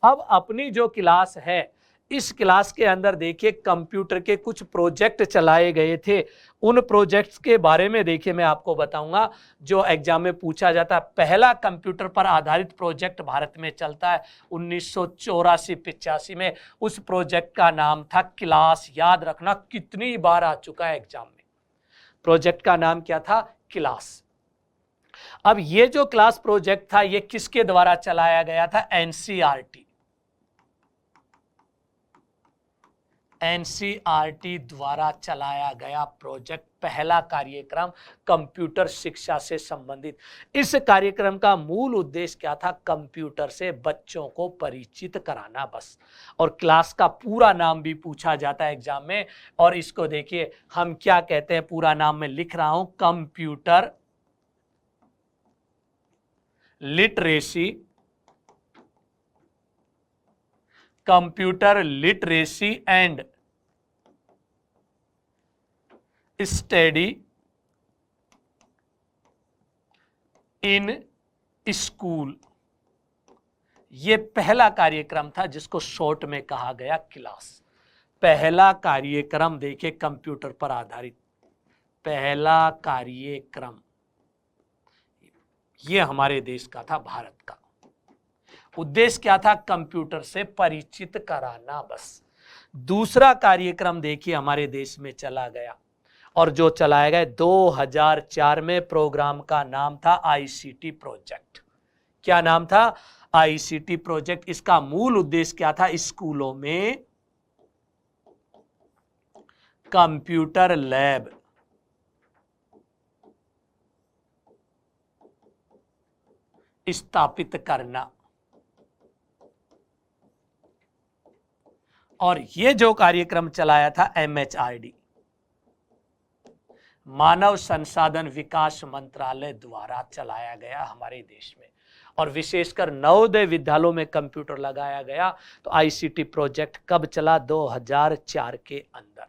अब अपनी जो क्लास है, इस क्लास के अंदर देखिए कंप्यूटर के कुछ प्रोजेक्ट चलाए गए थे। उन प्रोजेक्ट्स के बारे में देखिए मैं आपको बताऊंगा जो एग्जाम में पूछा जाता है। पहला कंप्यूटर पर आधारित प्रोजेक्ट भारत में चलता है 1984-85 में। उस प्रोजेक्ट का नाम था क्लास। याद रखना कितनी बार आ चुका है एग्जाम में। प्रोजेक्ट का नाम क्या था? क्लास। अब ये जो क्लास प्रोजेक्ट था ये किसके द्वारा चलाया गया था? एनसीईआरटी। एनसीईआरटी द्वारा चलाया गया प्रोजेक्ट, पहला कार्यक्रम कंप्यूटर शिक्षा से संबंधित। इस कार्यक्रम का मूल उद्देश्य क्या था? कंप्यूटर से बच्चों को परिचित कराना बस। और क्लास का पूरा नाम भी पूछा जाता है एग्जाम में, और इसको देखिए हम क्या कहते हैं, पूरा नाम मैं लिख रहा हूं, computer literacy, computer literacy and study in school. ये पहला कार्यक्रम था जिसको शॉर्ट में कहा गया क्लास। पहला कार्यक्रम देखिए कंप्यूटर पर आधारित, पहला कार्यक्रम ये हमारे देश का था, भारत का। उद्देश्य क्या था? कंप्यूटर से परिचित कराना बस। दूसरा कार्यक्रम देखिए हमारे देश में चला गया, और जो चलाया गया 2004 में, प्रोग्राम का नाम था आईसीटी प्रोजेक्ट। क्या नाम था? ICT project. इसका मूल उद्देश्य क्या था? स्कूलों में कंप्यूटर लैब स्थापित करना। और ये जो कार्यक्रम चलाया था एमएचआरडी, मानव संसाधन विकास मंत्रालय द्वारा चलाया गया हमारे देश में। और विशेषकर नवोदय विद्यालयों में कंप्यूटर लगाया गया। तो आईसीटी प्रोजेक्ट कब चला? 2004 के अंदर।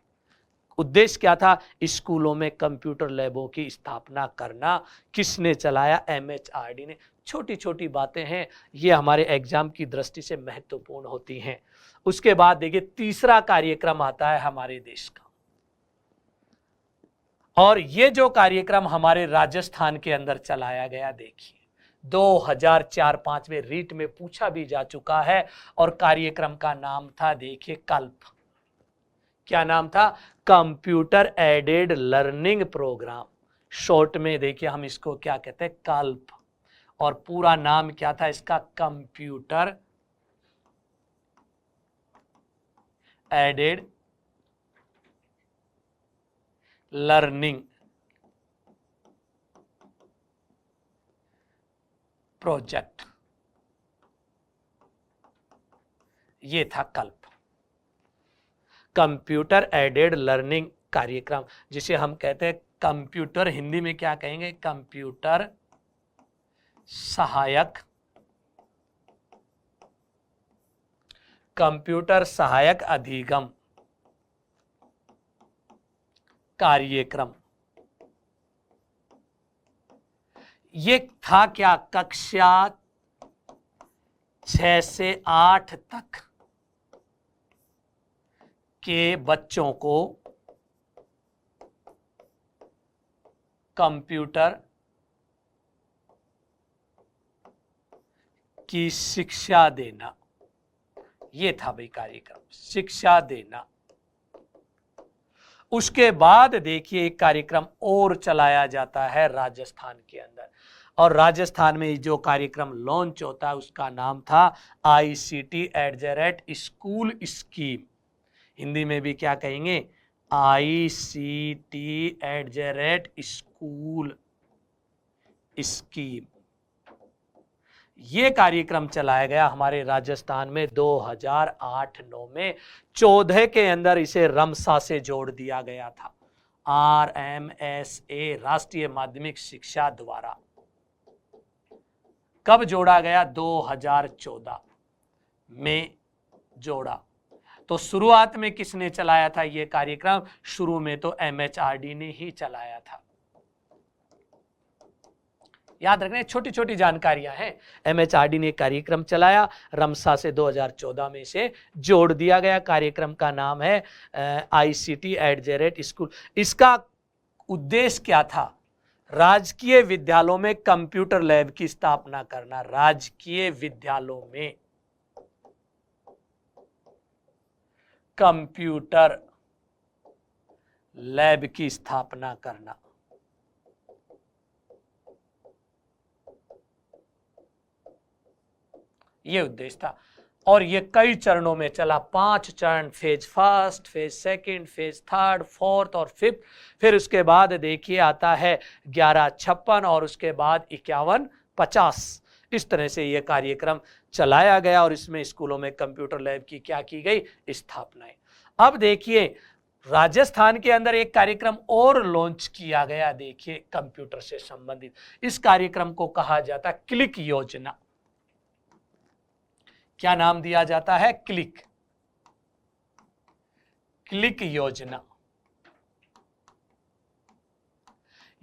उद्देश्य क्या था? स्कूलों में कंप्यूटर लैबों की स्थापना करना। किसने चलाया? एमएचआरडी ने। छोटी छोटी बातें हैं, ये हमारे एग्जाम की दृष्टि से महत्वपूर्ण होती हैं। उसके बाद देखिए तीसरा कार्यक्रम आता है हमारे देश का, और ये जो कार्यक्रम हमारे राजस्थान के अंदर चलाया गया, देखिए 2004-05 में रीट में पूछा भी जा चुका है। और कार्यक्रम का नाम था देखिए कल्प। क्या नाम था? Computer aided learning program. Short में देखिए हम इसको क्या कहते हैं? कल्प। और पूरा नाम क्या था इसका? Computer aided learning project. ये था कल्प, कंप्यूटर एडेड लर्निंग कार्यक्रम, जिसे हम कहते हैं कंप्यूटर, हिंदी में क्या कहेंगे? कंप्यूटर सहायक, कंप्यूटर सहायक अधिगम कार्यक्रम। ये था क्या? कक्षा 6 से 8 तक के बच्चों को कंप्यूटर की शिक्षा देना। ये था भाई कार्यक्रम, शिक्षा देना। उसके बाद देखिए एक कार्यक्रम और चलाया जाता है राजस्थान के अंदर, और राजस्थान में जो कार्यक्रम लॉन्च होता है उसका नाम था आईसीटी @स्कूल स्कीम। हिंदी में भी क्या कहेंगे? ICT @school scheme. ये कार्यक्रम चलाया गया हमारे राजस्थान में 2008-09 में। 14 के अंदर इसे रमसा से जोड़ दिया गया था, RMSA राष्ट्रीय माध्यमिक शिक्षा द्वारा। कब जोड़ा गया? 2014 में जोड़ा। तो शुरुआत में किसने चलाया था ये कार्यक्रम? शुरू में तो एमएचआरडी ने ही चलाया था। याद रखना, छोटी छोटी जानकारियां हैं। एमएचआरडी ने कार्यक्रम चलाया, रमसा से 2014 में इसे जोड़ दिया गया। कार्यक्रम का नाम है ICT@स्कूल। इसका उद्देश्य क्या था? राजकीय विद्यालयों में कंप्यूटर लैब की स्थापना करना। राजकीय विद्यालयों में कंप्यूटर लैब की स्थापना करना। यह उद्देश्य था और यह कई चरणों में चला। 5 चरण, phase first, phase second, phase third, fourth और फिफ्थ। फिर उसके बाद देखिए आता है 1156 और उसके बाद 5150। इस तरह से यह कार्यक्रम चलाया गया और इसमें स्कूलों में कंप्यूटर लैब की क्या की गई? स्थापना। अब देखिए राजस्थान के अंदर एक कार्यक्रम और लॉन्च किया गया, देखिए कंप्यूटर से संबंधित। इस कार्यक्रम को कहा जाता है क्लिक योजना। क्या नाम दिया जाता है? क्लिक योजना।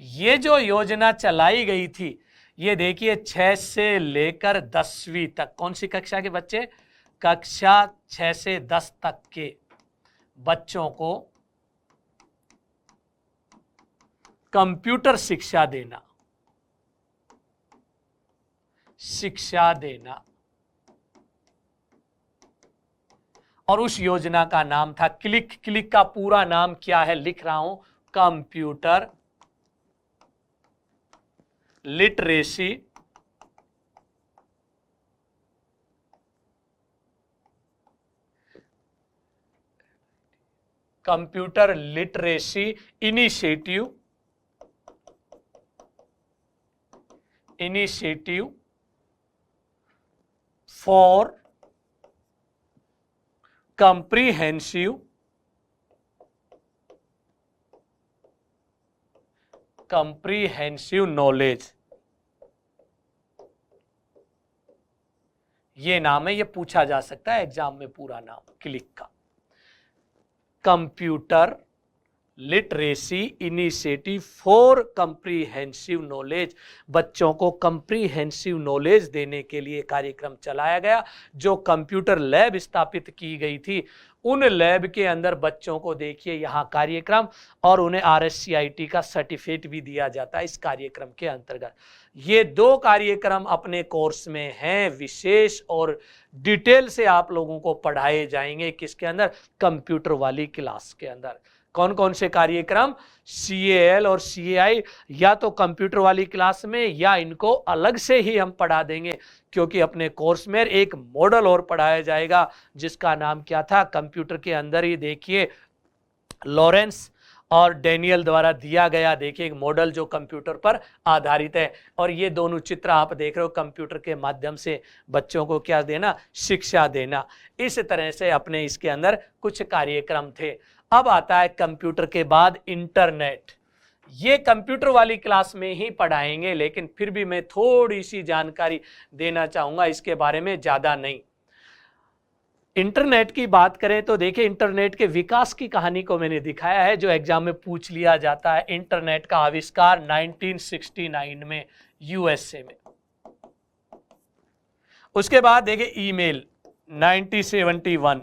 ये जो योजना चलाई गई थी, ये देखिए 6 से लेकर 10वीं तक। कौन सी कक्षा के बच्चे? कक्षा 6 से 10 तक के बच्चों को कंप्यूटर शिक्षा देना। और उस योजना का नाम था क्लिक। क्लिक का पूरा नाम क्या है? लिख रहा हूं, computer literacy initiative for comprehensive knowledge। ये नाम है, ये पूछा जा सकता है एग्जाम में पूरा नाम क्लिक का। Computer literacy initiative for comprehensive knowledge. बच्चों को कंप्रीहेंसिव नॉलेज देने के लिए कार्यक्रम चलाया गया। जो कंप्यूटर लैब स्थापित की गई थी, उन लैब के अंदर बच्चों को देखिए यहाँ कार्यक्रम, और उन्हें RSCIT का सर्टिफिकेट भी दिया जाता है इस कार्यक्रम के अंतर्गत। ये 2 कार्यक्रम अपने कोर्स में हैं विशेष, और डिटेल से आप लोगों को पढ़ाए जाएंगे किसके अंदर? कंप्यूटर वाली क्लास के अंदर। कौन कौन से कार्यक्रम? CAL और CAI या तो कंप्यूटर वाली क्लास में, या इनको अलग से ही हम पढ़ा देंगे, क्योंकि अपने कोर्स में एक मॉडल और पढ़ाया जाएगा जिसका नाम क्या था? कंप्यूटर के अंदर ही देखिए लॉरेंस और डैनियल द्वारा दिया गया, देखिए एक मॉडल जो कंप्यूटर पर आधारित है। और ये दोनों चित्र आप देख रहे हो, कंप्यूटर के माध्यम से बच्चों को क्या देना? शिक्षा देना। इस तरह से अपने इसके अंदर कुछ कार्यक्रम थे। अब आता है कंप्यूटर के बाद इंटरनेट। ये कंप्यूटर वाली क्लास में ही पढ़ाएंगे, लेकिन फिर भी मैं थोड़ी सी जानकारी देना चाहूंगा इसके बारे में, ज्यादा नहीं। इंटरनेट की बात करें तो देखिए इंटरनेट के विकास की कहानी को मैंने दिखाया है, जो एग्जाम में पूछ लिया जाता है। इंटरनेट का आविष्कार 1969 में USA में। उसके बाद देखिए ईमेल 1971।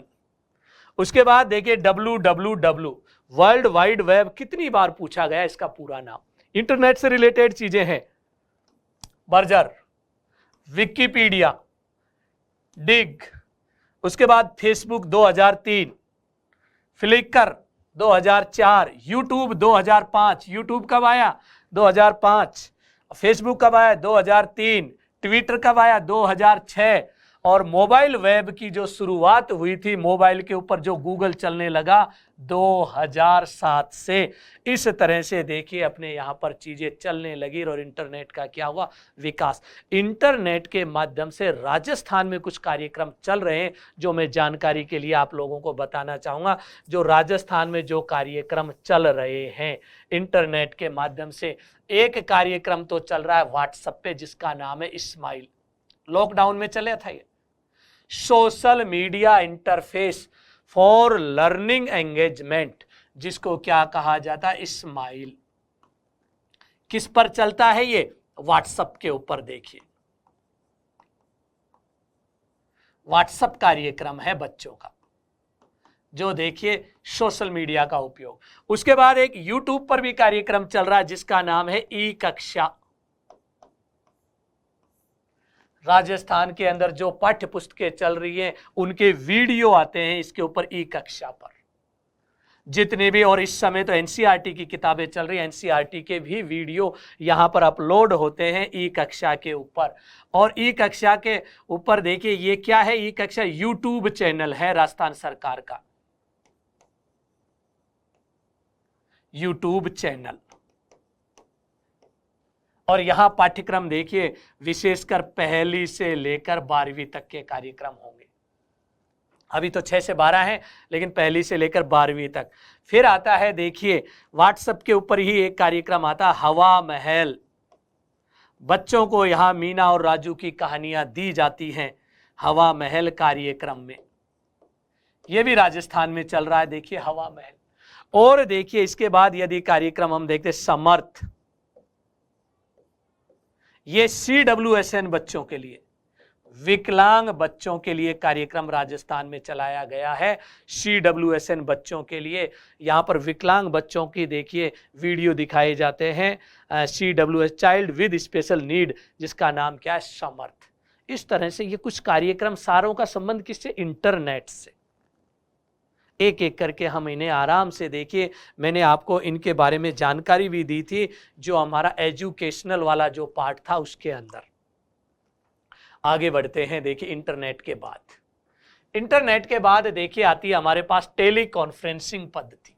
उसके बाद देखिए WWW वर्ल्ड वाइड वेब, कितनी बार पूछा गया इसका पूरा नाम। इंटरनेट से रिलेटेड चीजें हैं, बर्जर, विकिपीडिया, डिग। उसके बाद फेसबुक 2003, फ्लिकर 2004, यूट्यूब 2005। यूट्यूब कब आया? 2005। फेसबुक कब आया? 2003। ट्विटर कब आया? 2006। और मोबाइल वेब की जो शुरुआत हुई थी, मोबाइल के ऊपर जो गूगल चलने लगा, 2007 से। इस तरह से देखिए अपने यहाँ पर चीजें चलने लगी और इंटरनेट का क्या हुआ? विकास। इंटरनेट के माध्यम से राजस्थान में कुछ कार्यक्रम चल रहे हैं, जो मैं जानकारी के लिए आप लोगों को बताना चाहूँगा। जो राजस्थान में जो कार्यक्रम चल रहे हैं इंटरनेट के माध्यम से, एक कार्यक्रम तो चल रहा है व्हाट्सएप पे जिसका नाम है स्माइल। लॉकडाउन में चले था ये, social media interface for learning engagement, जिसको क्या कहा जाता है? स्माइल। किस पर चलता है ये? व्हाट्सएप के ऊपर देखिए, व्हाट्सएप कार्यक्रम है बच्चों का, जो देखिए सोशल मीडिया का उपयोग। उसके बाद एक यूट्यूब पर भी कार्यक्रम चल रहा है जिसका नाम है ई कक्षा। राजस्थान के अंदर जो पाठ्य पुस्तकें चल रही हैं उनके वीडियो आते हैं इसके ऊपर ई कक्षा पर, जितने भी, और इस समय तो एनसीईआरटी की किताबें चल रही हैं, एनसीईआरटी के भी वीडियो यहां पर अपलोड होते हैं ई कक्षा के ऊपर। और ई कक्षा के ऊपर देखिए ये क्या है, ई कक्षा यूट्यूब चैनल है राजस्थान सरकार का, यूट्यूब चैनल। और यहां पाठ्यक्रम देखिए विशेषकर पहली से लेकर 12वीं तक के कार्यक्रम होंगे। अभी तो 6 से 12 है, लेकिन पहली से लेकर 12वीं तक। फिर आता है देखिए व्हाट्सएप के ऊपर ही एक कार्यक्रम आता है हवा महल। बच्चों को यहां मीना और राजू की कहानियां दी जाती हैं हवा महल कार्यक्रम में, यह भी राजस्थान में चल रहा है देखिए हवा महल। और देखिए इसके बाद यदि कार्यक्रम हम देखते समर्थ, ये CWSN बच्चों के लिए, विकलांग बच्चों के लिए कार्यक्रम राजस्थान में चलाया गया है। CWSN बच्चों के लिए यहां पर विकलांग बच्चों की देखिए वीडियो दिखाए जाते हैं, CWS child with special need, जिसका नाम क्या है समर्थ। इस तरह से ये कुछ कार्यक्रम सारों का संबंध किससे, इंटरनेट से। एक एक करके हम इन्हें आराम से देखिए, मैंने आपको इनके बारे में जानकारी भी दी थी जो हमारा एजुकेशनल वाला जो पार्ट था उसके अंदर। आगे बढ़ते हैं देखिए इंटरनेट के बाद। इंटरनेट के बाद देखिए आती है हमारे पास टेली कॉन्फ्रेंसिंग पद्धति।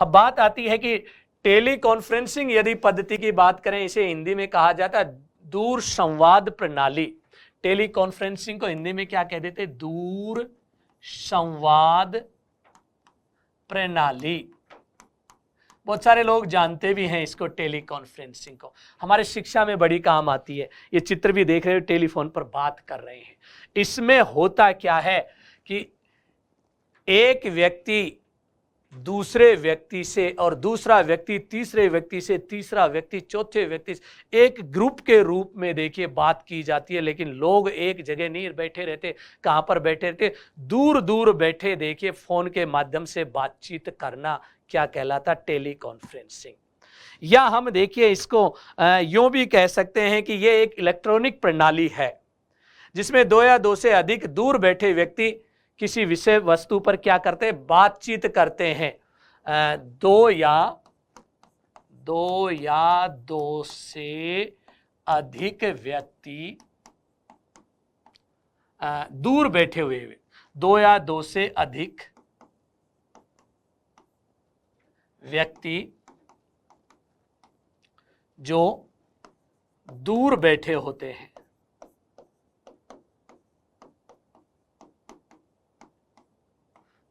अब बात आती है कि टेली कॉन्फ्रेंसिंग यदि पद्धति की बात करें, इसे हिंदी में कहा जाता है दूर संवाद प्रणाली। टेली कॉन्फ्रेंसिंग को हिंदी में क्या कह देते, दूर संवाद प्रणाली। बहुत सारे लोग जानते भी हैं इसको, टेली कॉन्फ्रेंसिंग को, हमारे शिक्षा में बड़ी काम आती है। ये चित्र भी देख रहे हो, टेलीफोन पर बात कर रहे हैं। इसमें होता क्या है कि एक व्यक्ति दूसरे व्यक्ति से, और दूसरा व्यक्ति तीसरे व्यक्ति से, तीसरा व्यक्ति चौथे व्यक्ति से, एक ग्रुप के रूप में देखिए बात की जाती है। लेकिन लोग एक जगह नहीं बैठे रहते, कहां पर बैठे रहते, दूर दूर बैठे देखिए फोन के माध्यम से बातचीत करना क्या कहलाता, टेली कॉन्फ्रेंसिंग। या हम देखिए इसको यूं भी कह सकते हैं कि यह एक इलेक्ट्रॉनिक प्रणाली है जिसमें 2 या 2 से अधिक दूर बैठे व्यक्ति किसी विषय वस्तु पर क्या करते हैं, बातचीत करते हैं। 2 या 2 से अधिक व्यक्ति दूर बैठे हुए, 2 या 2 से अधिक व्यक्ति जो दूर बैठे होते हैं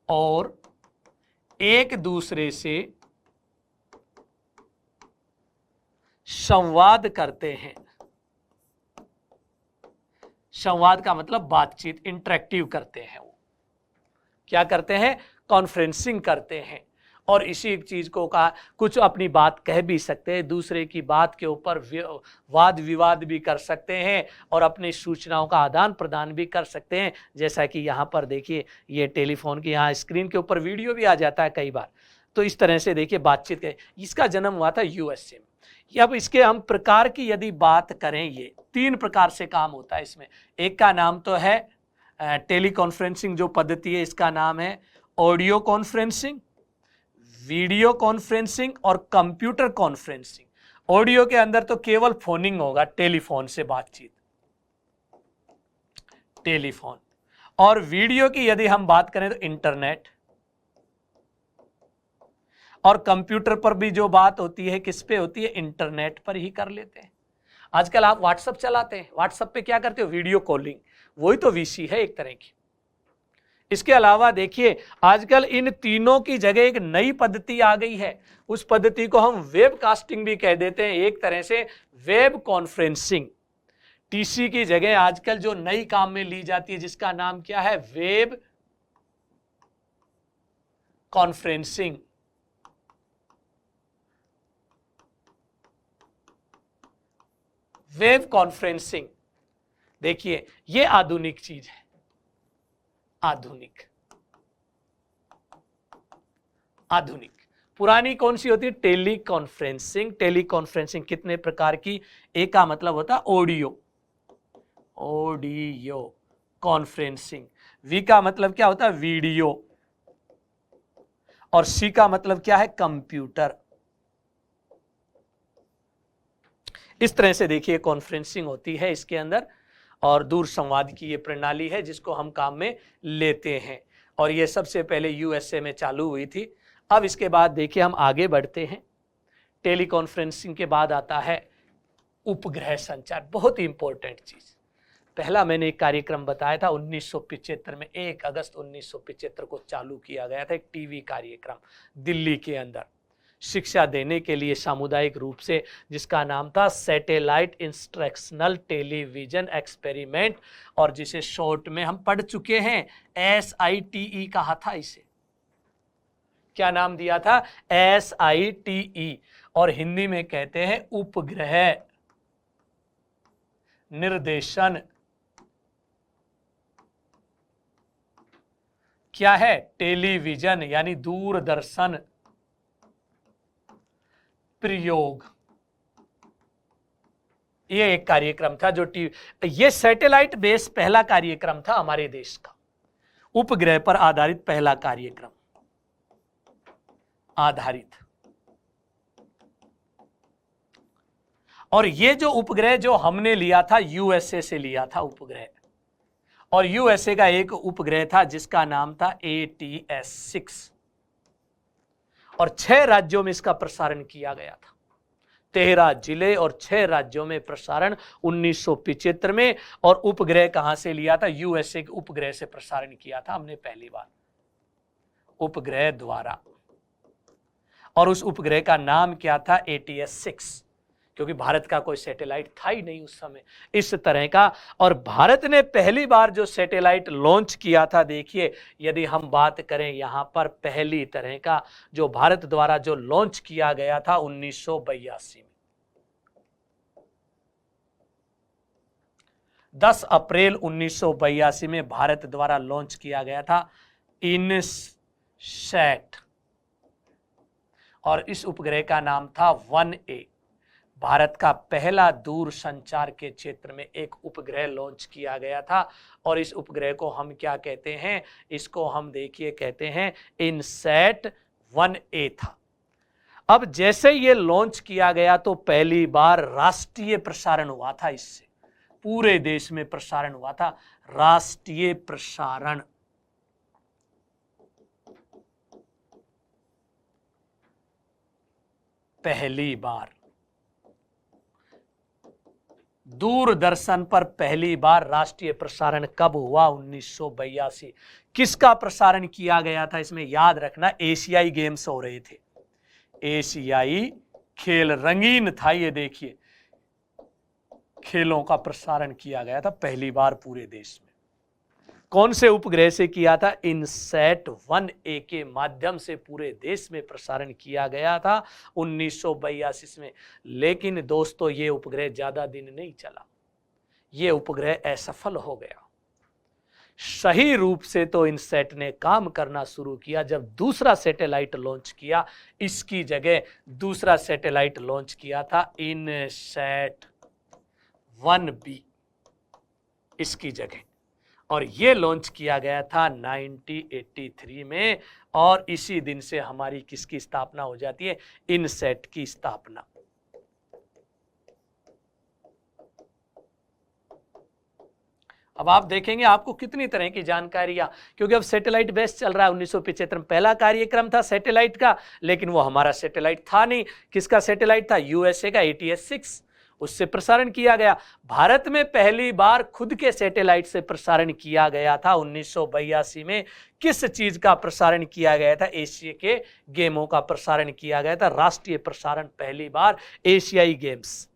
और एक दूसरे से संवाद करते हैं। संवाद का मतलब बातचीत, इंटरेक्टिव करते हैं। वो क्या करते हैं, कॉन्फ्रेंसिंग करते हैं। और इसी चीज को कहा, कुछ अपनी बात कह भी सकते हैं, दूसरे की बात के ऊपर वाद विवाद भी कर सकते हैं और अपनी सूचनाओं का आदान प्रदान भी कर सकते हैं। जैसा कि यहाँ पर देखिए ये टेलीफोन की यहाँ स्क्रीन के ऊपर वीडियो भी आ जाता है कई बार। तो इस तरह से देखिए बातचीत के, इसका जन्म हुआ था USA में। अब इसके हम प्रकार की यदि बात करें, ये 3 प्रकार से काम होता है इसमें। एक का नाम तो है टेली कॉन्फ्रेंसिंग जो पद्धति है, इसका नाम है ऑडियो कॉन्फ्रेंसिंग, वीडियो कॉन्फ्रेंसिंग और कंप्यूटर कॉन्फ्रेंसिंग। ऑडियो के अंदर तो केवल फोनिंग होगा, टेलीफोन से बातचीत, टेलीफोन। और वीडियो की यदि हम बात करें तो इंटरनेट, और कंप्यूटर पर भी जो बात होती है किस पे होती है, इंटरनेट पर ही कर लेते हैं। आजकल आप व्हाट्सएप चलाते हैं, व्हाट्सएप पे क्या करते हो, वीडियो कॉलिंग, वही तो वीसी है एक तरह की। इसके अलावा देखिए आजकल इन तीनों की जगह एक नई पद्धति आ गई है, उस पद्धति को हम वेब कास्टिंग भी कह देते हैं, एक तरह से वेब कॉन्फ्रेंसिंग। टीसी की जगह आजकल जो नई काम में ली जाती है जिसका नाम क्या है, वेब कॉन्फ्रेंसिंग। वेव कॉन्फ्रेंसिंग, देखिए ये आधुनिक चीज है, आधुनिक। पुरानी कौन सी होती है? Tele conferencing. टेली कॉन्फ्रेंसिंग कितने प्रकार की? ए का मतलब होता है ऑडियो, ऑडियो कॉन्फ्रेंसिंग। वी का मतलब क्या होता है? वीडियो। और सी का मतलब क्या है? कंप्यूटर। इस तरह से देखिए कॉन्फ्रेंसिंग होती है इसके अंदर, और दूर संवाद की ये प्रणाली है जिसको हम काम में लेते हैं, और ये सबसे पहले यूएसए में चालू हुई थी। अब इसके बाद देखिए हम आगे बढ़ते हैं। टेली कॉन्फ्रेंसिंग के बाद आता है उपग्रह संचार, बहुत ही इंपॉर्टेंट चीज। पहला मैंने एक कार्यक्रम बताया था 1975 में, 1 अगस्त 1975 को चालू किया गया था एक टीवी कार्यक्रम दिल्ली के अंदर, शिक्षा देने के लिए सामुदायिक रूप से, जिसका नाम था सैटेलाइट इंस्ट्रक्शनल टेलीविजन एक्सपेरिमेंट, और जिसे शॉर्ट में हम पढ़ चुके हैं, SITE कहा था इसे। क्या नाम दिया था? SITE। और हिंदी में कहते हैं उपग्रह निर्देशन, क्या है? टेलीविजन यानी दूरदर्शन प्रयोग। ये एक कार्यक्रम था जो ये सैटेलाइट बेस पहला कार्यक्रम था हमारे देश का, उपग्रह पर आधारित पहला कार्यक्रम आधारित। और ये जो उपग्रह जो हमने लिया था यूएसए से लिया था उपग्रह, और यूएसए का एक उपग्रह था जिसका नाम था ATS-6, और 6 राज्यों में इसका प्रसारण किया गया था। 13 जिले और 6 राज्यों में प्रसारण 1975 में। और उपग्रह कहां से लिया था? यूएसए के उपग्रह से प्रसारण किया था हमने पहली बार, उपग्रह द्वारा। और उस उपग्रह का नाम क्या था? ATS-6, क्योंकि भारत का कोई सैटेलाइट था ही नहीं उस समय इस तरह का। और भारत ने पहली बार जो सैटेलाइट लॉन्च किया था, देखिए यदि हम बात करें यहां पर पहली तरह का जो भारत द्वारा जो लॉन्च किया गया था 1982 में, 10 अप्रैल 1982 में भारत द्वारा लॉन्च किया गया था इनसैट, और इस उपग्रह का नाम था 1A। भारत का पहला दूर संचार के क्षेत्र में एक उपग्रह लॉन्च किया गया था, और इस उपग्रह को हम क्या कहते हैं? इसको हम देखिए कहते हैं इनसैट 1A था। अब जैसे ये लॉन्च किया गया तो पहली बार राष्ट्रीय प्रसारण हुआ था, इससे पूरे देश में प्रसारण हुआ था, राष्ट्रीय प्रसारण। पहली बार दूरदर्शन पर पहली बार राष्ट्रीय प्रसारण कब हुआ? 1982। किसका प्रसारण किया गया था? इसमें याद रखना एशियाई गेम्स हो रहे थे, एशियाई खेल, रंगीन था ये, देखिए खेलों का प्रसारण किया गया था पहली बार पूरे देश में। कौन से उपग्रह से किया था? इनसैट 1A के माध्यम से पूरे देश में प्रसारण किया गया था 1982 में। लेकिन दोस्तों ये उपग्रह ज्यादा दिन नहीं चला, ये उपग्रह असफल हो गया। सही रूप से तो इनसैट ने काम करना शुरू किया जब दूसरा सैटेलाइट लॉन्च किया, इसकी जगह दूसरा सैटेलाइट लॉन्च किया था इनसैट 1B इसकी जगह, और ये लॉन्च किया गया था 1983 में। और इसी दिन से हमारी किसकी स्थापना हो जाती है? इनसैट की स्थापना। अब आप देखेंगे आपको कितनी तरह की जानकारियां, क्योंकि अब सैटेलाइट बेस चल रहा है। 1975 में पहला कार्यक्रम था सैटेलाइट का, लेकिन वो हमारा सैटेलाइट था नहीं। किसका सैटेलाइट था? यूएसए का ATS-6, उससे प्रसारण किया गया। भारत में पहली बार खुद के सैटेलाइट से प्रसारण किया गया था 1982 में। किस चीज का प्रसारण किया गया था? एशिया के गेमों का प्रसारण किया गया था, राष्ट्रीय प्रसारण पहली बार एशियाई गेम्स।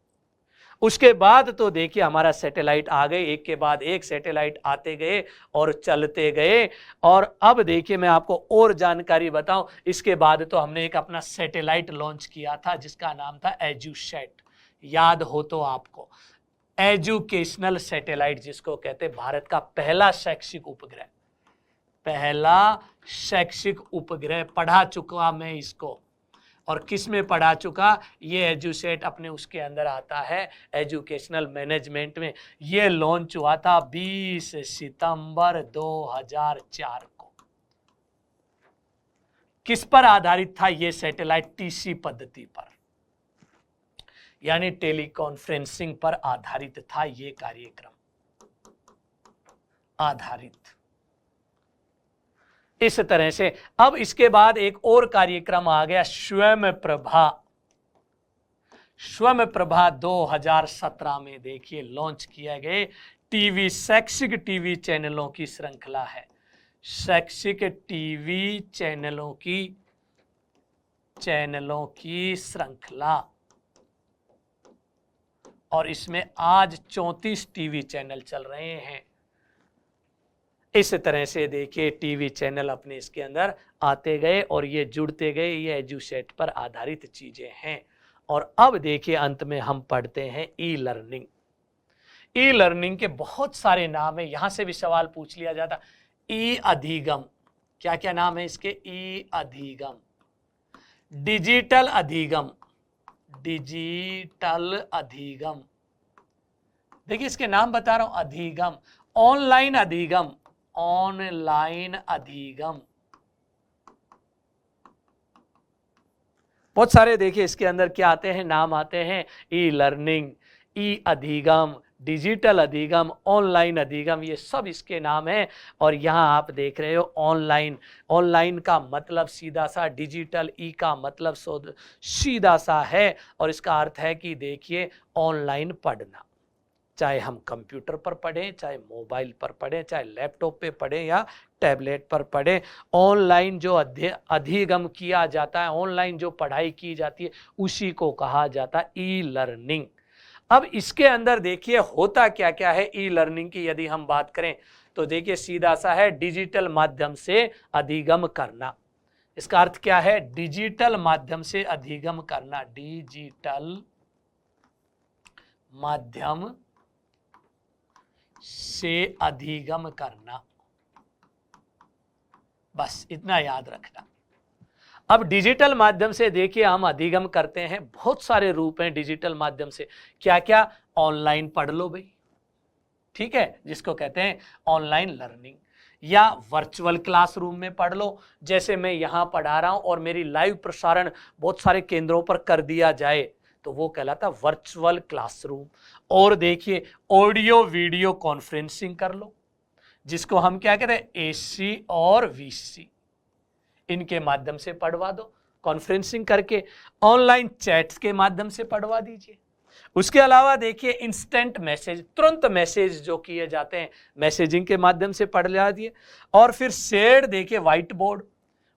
उसके बाद तो देखिए हमारा सैटेलाइट आ गए, एक के बाद एक सैटेलाइट आते गए और चलते गए। और अब देखिए मैं आपको और जानकारी बताऊं, इसके बाद तो हमने एक अपना सैटेलाइट लॉन्च किया था जिसका नाम था एजुसैट, याद हो तो आपको। एजुकेशनल सैटेलाइट जिसको कहते हैं, भारत का पहला शैक्षिक उपग्रह, पहला शैक्षिक उपग्रह पढ़ा चुका मैं इसको। और किस में पढ़ा चुका? ये एजुसेट अपने उसके अंदर आता है, एजुकेशनल मैनेजमेंट में। ये लॉन्च हुआ था 20 सितंबर 2004 को। किस पर आधारित था ये सैटेलाइट? टीसी पद्धति पर, यानी टेलीकॉन्फ्रेंसिंग पर आधारित था ये कार्यक्रम, आधारित इस तरह से। अब इसके बाद एक और कार्यक्रम आ गया, स्वयं प्रभा। स्वयं प्रभा 2017 में देखिए लॉन्च किया गए टीवी, शैक्षिक टीवी चैनलों की श्रृंखला है, शैक्षिक टीवी चैनलों की श्रृंखला। और इसमें आज 34 टीवी चैनल चल रहे हैं। इस तरह से देखिए टीवी चैनल अपने इसके अंदर आते गए और ये जुड़ते गए, ये एजुसेट पर आधारित चीजें हैं। और अब देखिए अंत में हम पढ़ते हैं ई लर्निंग। ई लर्निंग के बहुत सारे नाम है, यहां से भी सवाल पूछ लिया जाता। ई अधिगम, क्या क्या नाम है इसके? ई अधिगम, डिजिटल अधिगम, डिजिटल अधिगम, देखिए इसके नाम बता रहा हूं, अधिगम, ऑनलाइन अधिगम, ऑनलाइन अधिगम, बहुत सारे देखिए इसके अंदर क्या आते हैं, नाम आते हैं। ई लर्निंग, ई अधिगम, डिजिटल अधिगम, ऑनलाइन अधिगम, ये सब इसके नाम हैं। और यहाँ आप देख रहे हो ऑनलाइन, ऑनलाइन का मतलब सीधा सा, डिजिटल ई का मतलब सीधा सा है। और इसका अर्थ है कि देखिए ऑनलाइन पढ़ना, चाहे हम कंप्यूटर पर पढ़ें, चाहे मोबाइल पर पढ़ें, चाहे लैपटॉप पे पढ़ें या टैबलेट पर पढ़ें, ऑनलाइन जो अधिगम किया जाता है, ऑनलाइन जो पढ़ाई की जाती है, उसी को कहा जाता है ई लर्निंग। अब इसके अंदर देखिए होता क्या क्या है ई लर्निंग की यदि हम बात करें तो देखिए सीधा सा है, डिजिटल माध्यम से अधिगम करना। इसका अर्थ क्या है? डिजिटल माध्यम से अधिगम करना, डिजिटल माध्यम से अधिगम करना, बस इतना याद रखना। अब डिजिटल माध्यम से देखिए हम अधिगम करते हैं, बहुत सारे रूप हैं डिजिटल माध्यम से। क्या क्या? ऑनलाइन पढ़ लो भाई, ठीक है, जिसको कहते हैं ऑनलाइन लर्निंग, या वर्चुअल क्लासरूम में पढ़ लो, जैसे मैं यहां पढ़ा रहा हूं और मेरी लाइव प्रसारण बहुत सारे केंद्रों पर कर दिया जाए तो वो कहलाता वर्चुअल क्लासरूम। और देखिए ऑडियो वीडियो कॉन्फ्रेंसिंग कर लो, जिसको हम क्या कहते हैं, एसी और वीसी, इनके माध्यम से पढ़वा दो कॉन्फ्रेंसिंग करके। ऑनलाइन चैट्स के माध्यम से पढ़वा दीजिए। उसके अलावा देखिए इंस्टेंट मैसेज, तुरंत मैसेज जो किए जाते हैं, मैसेजिंग के माध्यम से पढ़वा दिए। और फिर शेयर्ड देखिए व्हाइट बोर्ड,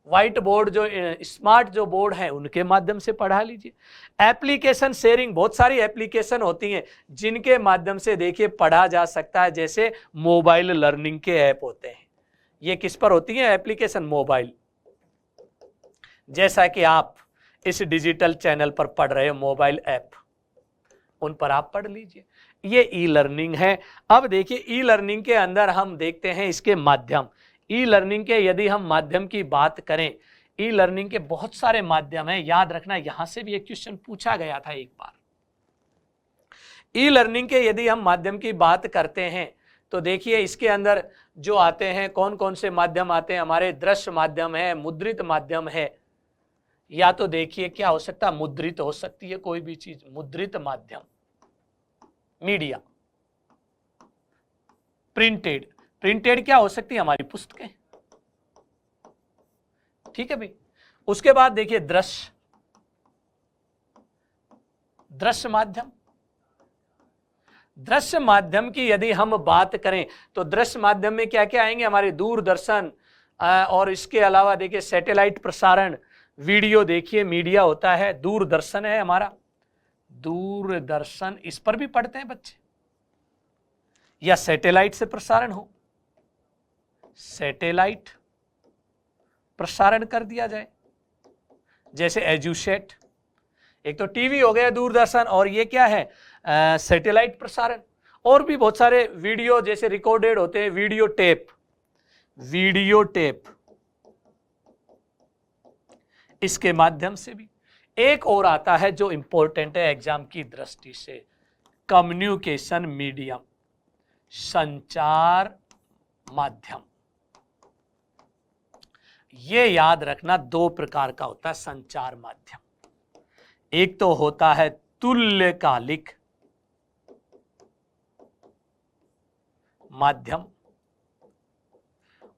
व्हाइट बोर्ड जो स्मार्ट जो बोर्ड है उनके माध्यम से पढ़ा लीजिए। एप्लीकेशन शेयरिंग, बहुत सारी एप्लीकेशन होती हैं जिनके माध्यम से देखिए पढ़ा जा सकता है, जैसे मोबाइल लर्निंग के ऐप होते हैं। ये किस पर होती हैं एप्लीकेशन? मोबाइल। जैसा कि आप इस डिजिटल चैनल पर पढ़ रहे हो, मोबाइल ऐप, उन पर आप पढ़ लीजिए। ये ई लर्निंग है। अब देखिए ई लर्निंग के अंदर हम देखते हैं इसके माध्यम। ई लर्निंग के यदि हम माध्यम की बात करें, ई लर्निंग के बहुत सारे माध्यम हैं, याद रखना, यहां से भी एक क्वेश्चन पूछा गया था एक बार। ई लर्निंग के यदि हम माध्यम की बात करते हैं तो देखिए इसके अंदर जो आते हैं, कौन कौन से माध्यम आते हैं हमारे? दृश्य माध्यम है, मुद्रित माध्यम है, या तो देखिए क्या हो सकता है, मुद्रित हो सकती है कोई भी चीज, मुद्रित माध्यम, मीडिया, प्रिंटेड, प्रिंटेड क्या हो सकती है? हमारी पुस्तकें, ठीक है भाई। उसके बाद देखिए दृश्य, दृश्य माध्यम, दृश्य माध्यम की यदि हम बात करें तो दृश्य माध्यम में क्या क्या आएंगे? हमारे दूरदर्शन, और इसके अलावा देखिए सैटेलाइट प्रसारण, वीडियो देखिए मीडिया होता है, दूरदर्शन है हमारा, दूरदर्शन, इस पर भी पढ़ते हैं बच्चे, या सैटेलाइट से प्रसारण हो, सैटेलाइट प्रसारण कर दिया जाए, जैसे एजुसेट। एक तो टीवी हो गया, दूरदर्शन, और ये क्या है? सैटेलाइट प्रसारण। और भी बहुत सारे वीडियो जैसे रिकॉर्डेड होते हैं, वीडियो टेप इसके माध्यम से भी। एक और आता है जो इंपॉर्टेंट है एग्जाम की दृष्टि से, कम्युनिकेशन मीडियम, संचार माध्यम। ये याद रखना, दो प्रकार का होता है संचार माध्यम। एक तो होता है तुल्यकालिक माध्यम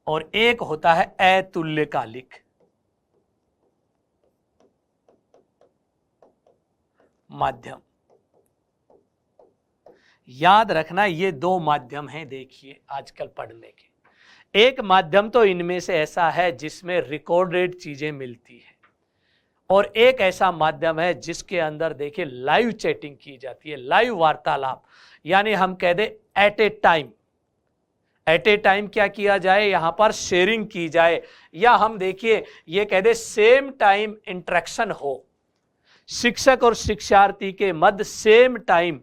और एक होता है अतुल्यकालिक माध्यम। याद रखना ये दो माध्यम हैं देखिए आजकल पढ़ने के। एक माध्यम तो इनमें से ऐसा है जिसमें रिकॉर्डेड चीजें मिलती है, और एक ऐसा माध्यम है जिसके अंदर देखिए लाइव चैटिंग की जाती है, लाइव वार्तालाप, यानी हम कह दे एट ए टाइम क्या किया जाए, यहां पर शेयरिंग की जाए, या हम देखिए ये कह दे सेम टाइम इंटरेक्शन हो शिक्षक और शिक्षार्थी के मध्य, सेम टाइम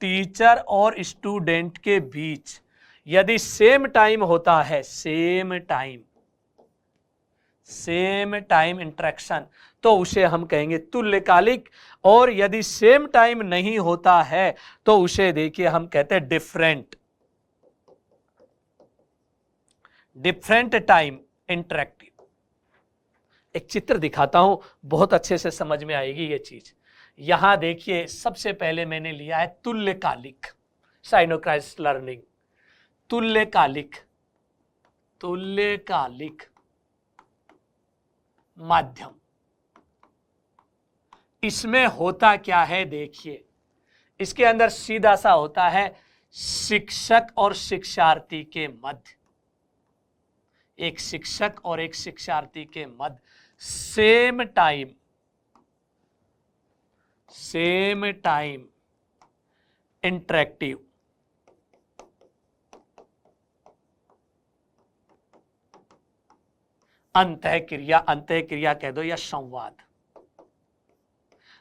टीचर और स्टूडेंट के बीच। यदि सेम टाइम होता है, सेम टाइम इंटरेक्शन, तो उसे हम कहेंगे तुल्यकालिक। और यदि सेम टाइम नहीं होता है तो उसे देखिए हम कहते हैं डिफरेंट टाइम इंटरेक्टिव। एक चित्र दिखाता हूं, बहुत अच्छे से समझ में आएगी ये चीज। यहां देखिए सबसे पहले मैंने लिया है तुल्यकालिक साइनोक्राइस लर्निंग, तुल्यकालिक माध्यम। इसमें होता क्या है देखिए, इसके अंदर सीधा सा होता है शिक्षक और शिक्षार्थी के मध्य, एक शिक्षक और एक शिक्षार्थी के मध्य सेम टाइम इंटरेक्टिव। अंतःक्रिया कह दो या संवाद,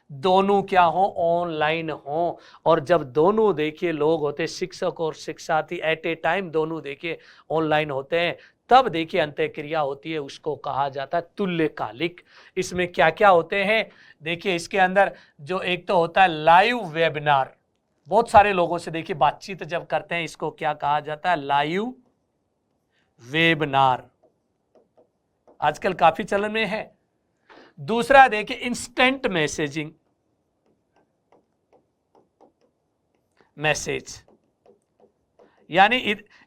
दोनों क्या हो, ऑनलाइन हो। और जब दोनों देखिए लोग होते, शिक्षक और शिक्षार्थी एट ए टाइम दोनों देखिए ऑनलाइन होते हैं, तब देखिए अंतःक्रिया होती है, उसको कहा जाता है तुल्यकालिक। इसमें क्या क्या होते हैं देखिए, इसके अंदर जो एक तो होता है लाइव वेबिनार, बहुत सारे लोगों से देखिए बातचीत जब करते हैं, इसको क्या कहा जाता है, लाइव वेबिनार, आजकल काफी चलन में है। दूसरा देखिए इंस्टेंट मैसेज, यानी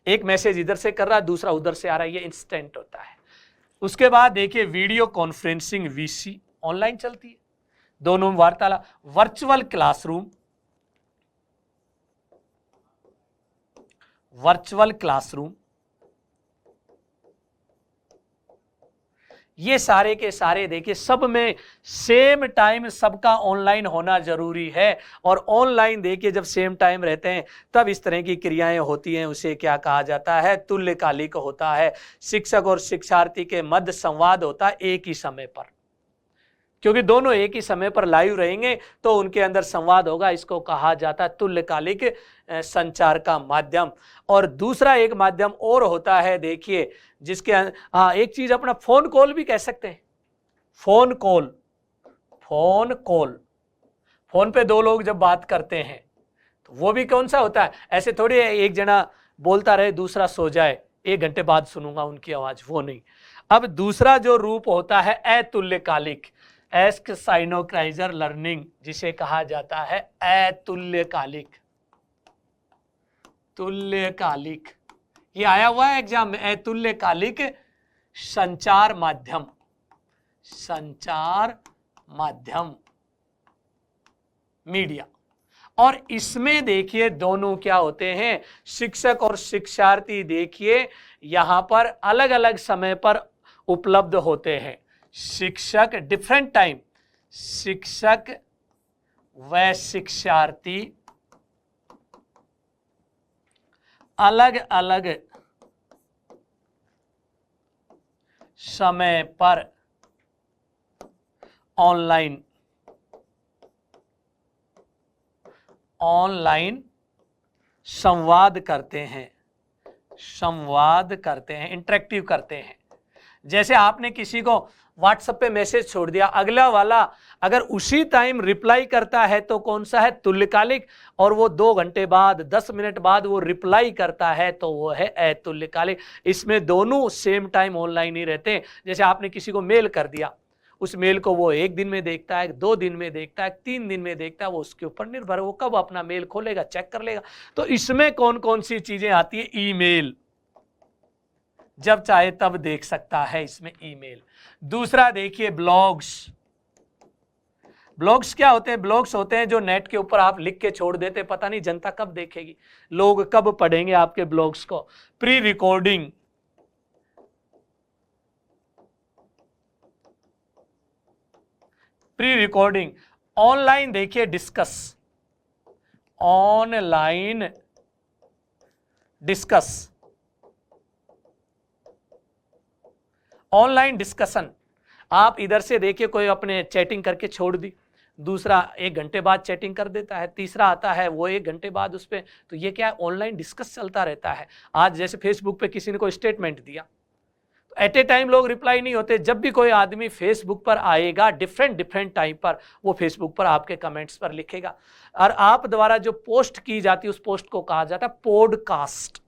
एक मैसेज इधर से कर रहा है, दूसरा उधर से आ रहा है, ये इंस्टेंट होता है। उसके बाद देखिए वीडियो कॉन्फ्रेंसिंग वीसी ऑनलाइन चलती है, दोनों वार्तालाप। वर्चुअल क्लासरूम, ये सारे के सारे देखिए सब में सेम टाइम सबका ऑनलाइन होना जरूरी है। और ऑनलाइन देखिए जब सेम टाइम रहते हैं तब इस तरह की क्रियाएं होती हैं, उसे क्या कहा जाता है, तुल्यकालिक होता है। शिक्षक और शिक्षार्थी के मध्य संवाद होता है एक ही समय पर, क्योंकि दोनों एक ही समय पर लाइव रहेंगे तो उनके अंदर संवाद होगा, इसको कहा जाता है तुल्यकालिक संचार का माध्यम। और दूसरा एक माध्यम और होता है देखिए, जिसके एक चीज अपना फोन कॉल भी कह सकते हैं। फोन पे दो लोग जब बात करते हैं तो वो भी कौन सा होता है, ऐसे थोड़ी एक जना बोलता रहे दूसरा सो जाए, 1 घंटे बाद सुनूंगा उनकी आवाज, वो नहीं। अब दूसरा जो रूप होता है अतुल्यकालिक, साइनोक्राइजर लर्निंग, जिसे कहा जाता है अतुल्यकालिक, ये आया हुआ है एग्जाम में, अतुल्यकालिक संचार माध्यम मीडिया। और इसमें देखिए दोनों क्या होते हैं, शिक्षक और शिक्षार्थी देखिए यहां पर अलग अलग समय पर उपलब्ध होते हैं। शिक्षक डिफरेंट टाइम, शिक्षक व शिक्षार्थी अलग अलग समय पर ऑनलाइन संवाद करते हैं, इंटरेक्टिव करते हैं। जैसे आपने किसी को व्हाट्सएप पे मैसेज छोड़ दिया, अगला वाला अगर उसी टाइम रिप्लाई करता है तो कौन सा है, तुल्यकालिक, और वो 2 घंटे बाद 10 मिनट बाद वो रिप्लाई करता है तो वो है अतुल्यकालिक। इसमें दोनों सेम टाइम ऑनलाइन ही रहते हैं। जैसे आपने किसी को मेल कर दिया, उस मेल को वो 1 दिन में देखता है, 2 दिन में देखता है, 3 दिन में देखता है, वो उसके ऊपर निर्भर है, वो कब अपना मेल खोलेगा, चेक कर लेगा। तो इसमें कौन कौन सी चीजें आती है, ईमेल, जब चाहे तब देख सकता है इसमें ईमेल। दूसरा देखिए ब्लॉग्स। ब्लॉग्स क्या होते हैं, ब्लॉग्स होते हैं जो नेट के ऊपर आप लिख के छोड़ देते, पता नहीं जनता कब देखेगी, लोग कब पढ़ेंगे आपके ब्लॉग्स को। Pre recording, pre recording. Online देखिए discuss, online discuss, online discussion. आप इधर से देखिए कोई अपने चैटिंग करके छोड़ दी, दूसरा 1 घंटे बाद चैटिंग कर देता है, तीसरा आता है वो 1 घंटे बाद उस पर, तो ये क्या है, ऑनलाइन डिस्कस चलता रहता है। आज जैसे फेसबुक पे किसी ने कोई स्टेटमेंट दिया, तो एट ए टाइम लोग रिप्लाई नहीं होते। जब भी कोई आदमी फेसबुक पर आएगा, डिफरेंट टाइम पर वो फेसबुक पर आपके कमेंट्स पर लिखेगा, और आप द्वारा जो पोस्ट की जाती है उस पोस्ट को कहा जाता है पॉडकास्ट।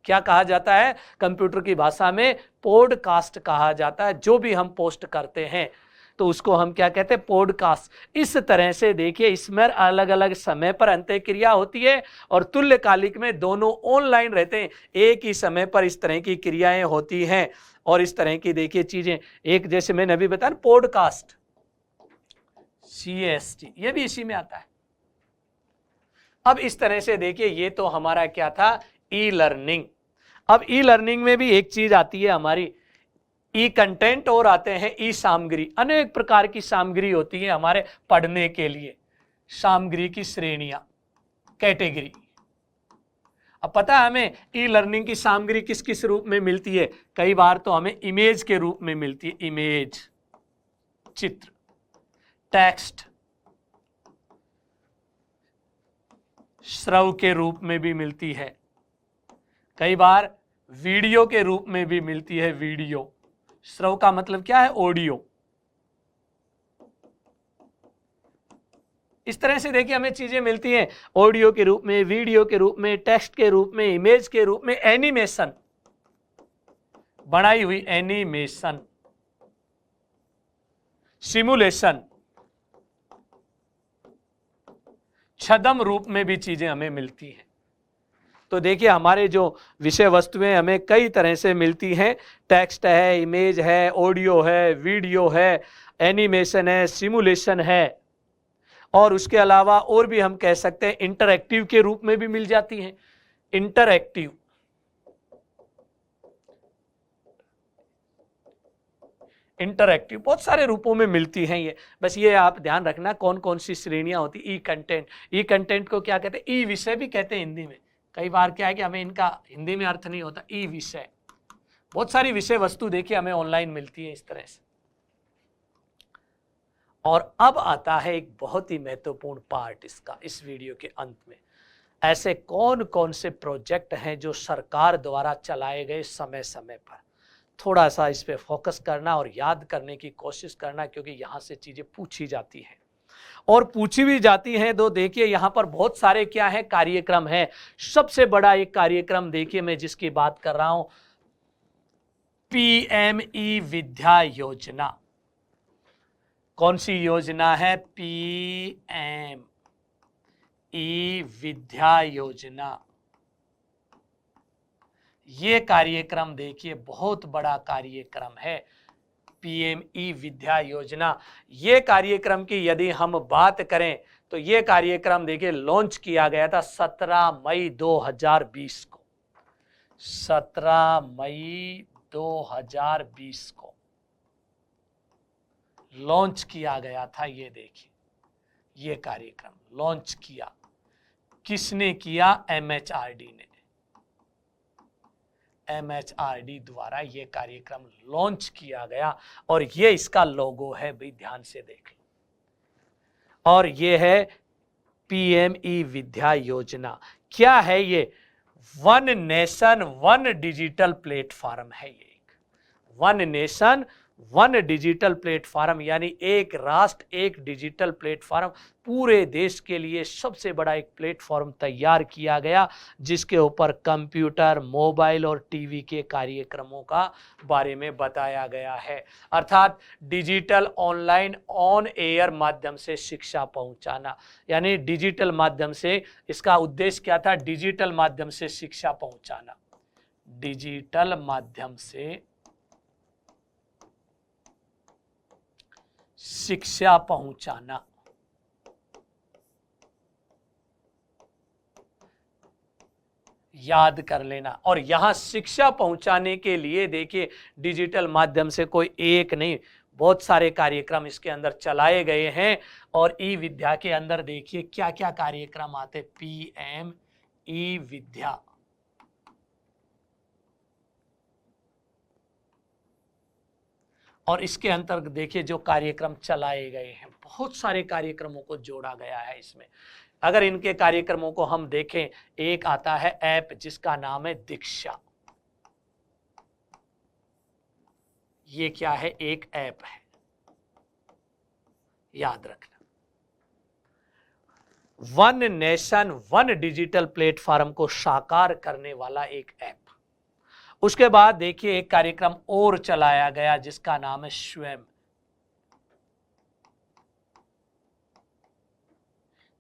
क्या कहा जाता है, कंप्यूटर की भाषा में पॉडकास्ट कहा जाता है। जो भी हम पोस्ट करते हैं तो उसको हम क्या कहते हैं, पॉडकास्ट। इस तरह से देखिए इसमें अलग अलग समय पर अंत्यक्रिया होती है और तुल्यकालिक में दोनों ऑनलाइन रहते हैं। एक ही समय पर इस तरह की क्रियाएं होती हैं और इस तरह की देखिए चीजें। एक जैसे मैंने अभी बताया पॉडकास्ट, CAST, ये भी इसी में आता है। अब इस तरह से देखिए ये तो हमारा क्या था, ई लर्निंग। अब ई लर्निंग में भी एक चीज आती है हमारी, ई कंटेंट, और आते हैं ई सामग्री। अनेक प्रकार की सामग्री होती है हमारे पढ़ने के लिए, सामग्री की श्रेणियां, कैटेगरी। अब पता है हमें ई लर्निंग की सामग्री किस किस रूप में मिलती है, कई बार तो हमें इमेज के रूप में मिलती है, इमेज, चित्र, टेक्स्ट, श्रव्य के रूप में भी मिलती है, कई बार वीडियो के रूप में भी मिलती है, वीडियो। श्रव्य का मतलब क्या है, ऑडियो। इस तरह से देखिए हमें चीजें मिलती हैं ऑडियो के रूप में, वीडियो के रूप में, टेक्स्ट के रूप में, इमेज के रूप में, एनिमेशन, बनाई हुई एनिमेशन, सिमुलेशन, छद्म रूप में भी चीजें हमें मिलती हैं। तो देखिए हमारे जो विषय वस्तुएं हमें कई तरह से मिलती हैं, टेक्स्ट है, इमेज है, ऑडियो है, वीडियो है, एनिमेशन है, सिमुलेशन है, और उसके अलावा और भी हम कह सकते हैं इंटरएक्टिव के रूप में भी मिल जाती हैं। इंटरएक्टिव, इंटरएक्टिव बहुत सारे रूपों में मिलती हैं ये, बस ये आप ध्यान रखना कौन कौन सी श्रेणियां होती। ई कंटेंट, ई कंटेंट को क्या कहते हैं, ई विषय भी कहते हैं हिंदी में। कई बार क्या है कि हमें इनका हिंदी में अर्थ नहीं होता, ई विषय। बहुत सारी विषय वस्तु देखिए हमें ऑनलाइन मिलती है इस तरह से। और अब आता है एक बहुत ही महत्वपूर्ण पार्ट इसका, इस वीडियो के अंत में। ऐसे कौन कौन से प्रोजेक्ट हैं जो सरकार द्वारा चलाए गए समय समय पर, थोड़ा सा इस पे फोकस करना और याद करने की कोशिश करना, क्योंकि यहाँ से चीजें पूछी जाती हैं और पूछी भी जाती हैं। तो देखिए यहाँ पर बहुत सारे क्या है, कार्यक्रम है। सबसे बड़ा एक कार्यक्रम देखिए मैं जिसकी बात कर रहा हूं, PME विद्या योजना। कौन सी योजना है, PME विद्या योजना। ये कार्यक्रम देखिए बहुत बड़ा कार्यक्रम है, PME विद्या योजना। ये कार्यक्रम की यदि हम बात करें तो ये कार्यक्रम देखिए लॉन्च किया गया था 17 मई 2020 को, 17 मई 2020 को लॉन्च किया गया था। ये देखिए ये कार्यक्रम लॉन्च किया, किसने किया, MHRD ने, MHRD द्वारा ये कार्यक्रम लॉन्च किया गया। और ये इसका लोगो है भाई, ध्यान से देख लो, और ये है PME विद्या योजना। क्या है ये? One nation one digital platform है ये। One nation one digital platform, यानी एक राष्ट्र एक डिजिटल प्लेटफॉर्म, पूरे देश के लिए सबसे बड़ा एक प्लेटफॉर्म तैयार किया गया, जिसके ऊपर कंप्यूटर, मोबाइल और टीवी के कार्यक्रमों का बारे में बताया गया है। अर्थात डिजिटल ऑनलाइन ऑन एयर माध्यम से शिक्षा पहुंचाना, यानी डिजिटल माध्यम से, इसका उद्देश्य क्या था? डिजिटल माध्यम से शिक्षा पहुंचाना, डिजिटल माध्यम से शिक्षा पहुंचाना। याद कर लेना। और यहां शिक्षा पहुंचाने के लिए देखिए डिजिटल माध्यम से कोई एक नहीं, बहुत सारे कार्यक्रम इसके अंदर चलाए गए हैं। और ई विद्या के अंदर देखिए क्या क्या कार्यक्रम आते, पीएम ई विद्या, और इसके अंतर्गत देखिए जो कार्यक्रम चलाए गए हैं, बहुत सारे कार्यक्रमों को जोड़ा गया है इसमें। अगर इनके कार्यक्रमों को हम देखें, एक आता है ऐप जिसका नाम है दीक्षा। ये क्या है? एक ऐप है, याद रखना। One nation one digital platform को साकार करने वाला एक ऐप। उसके बाद देखिए एक कार्यक्रम और चलाया गया जिसका नाम है स्वयं।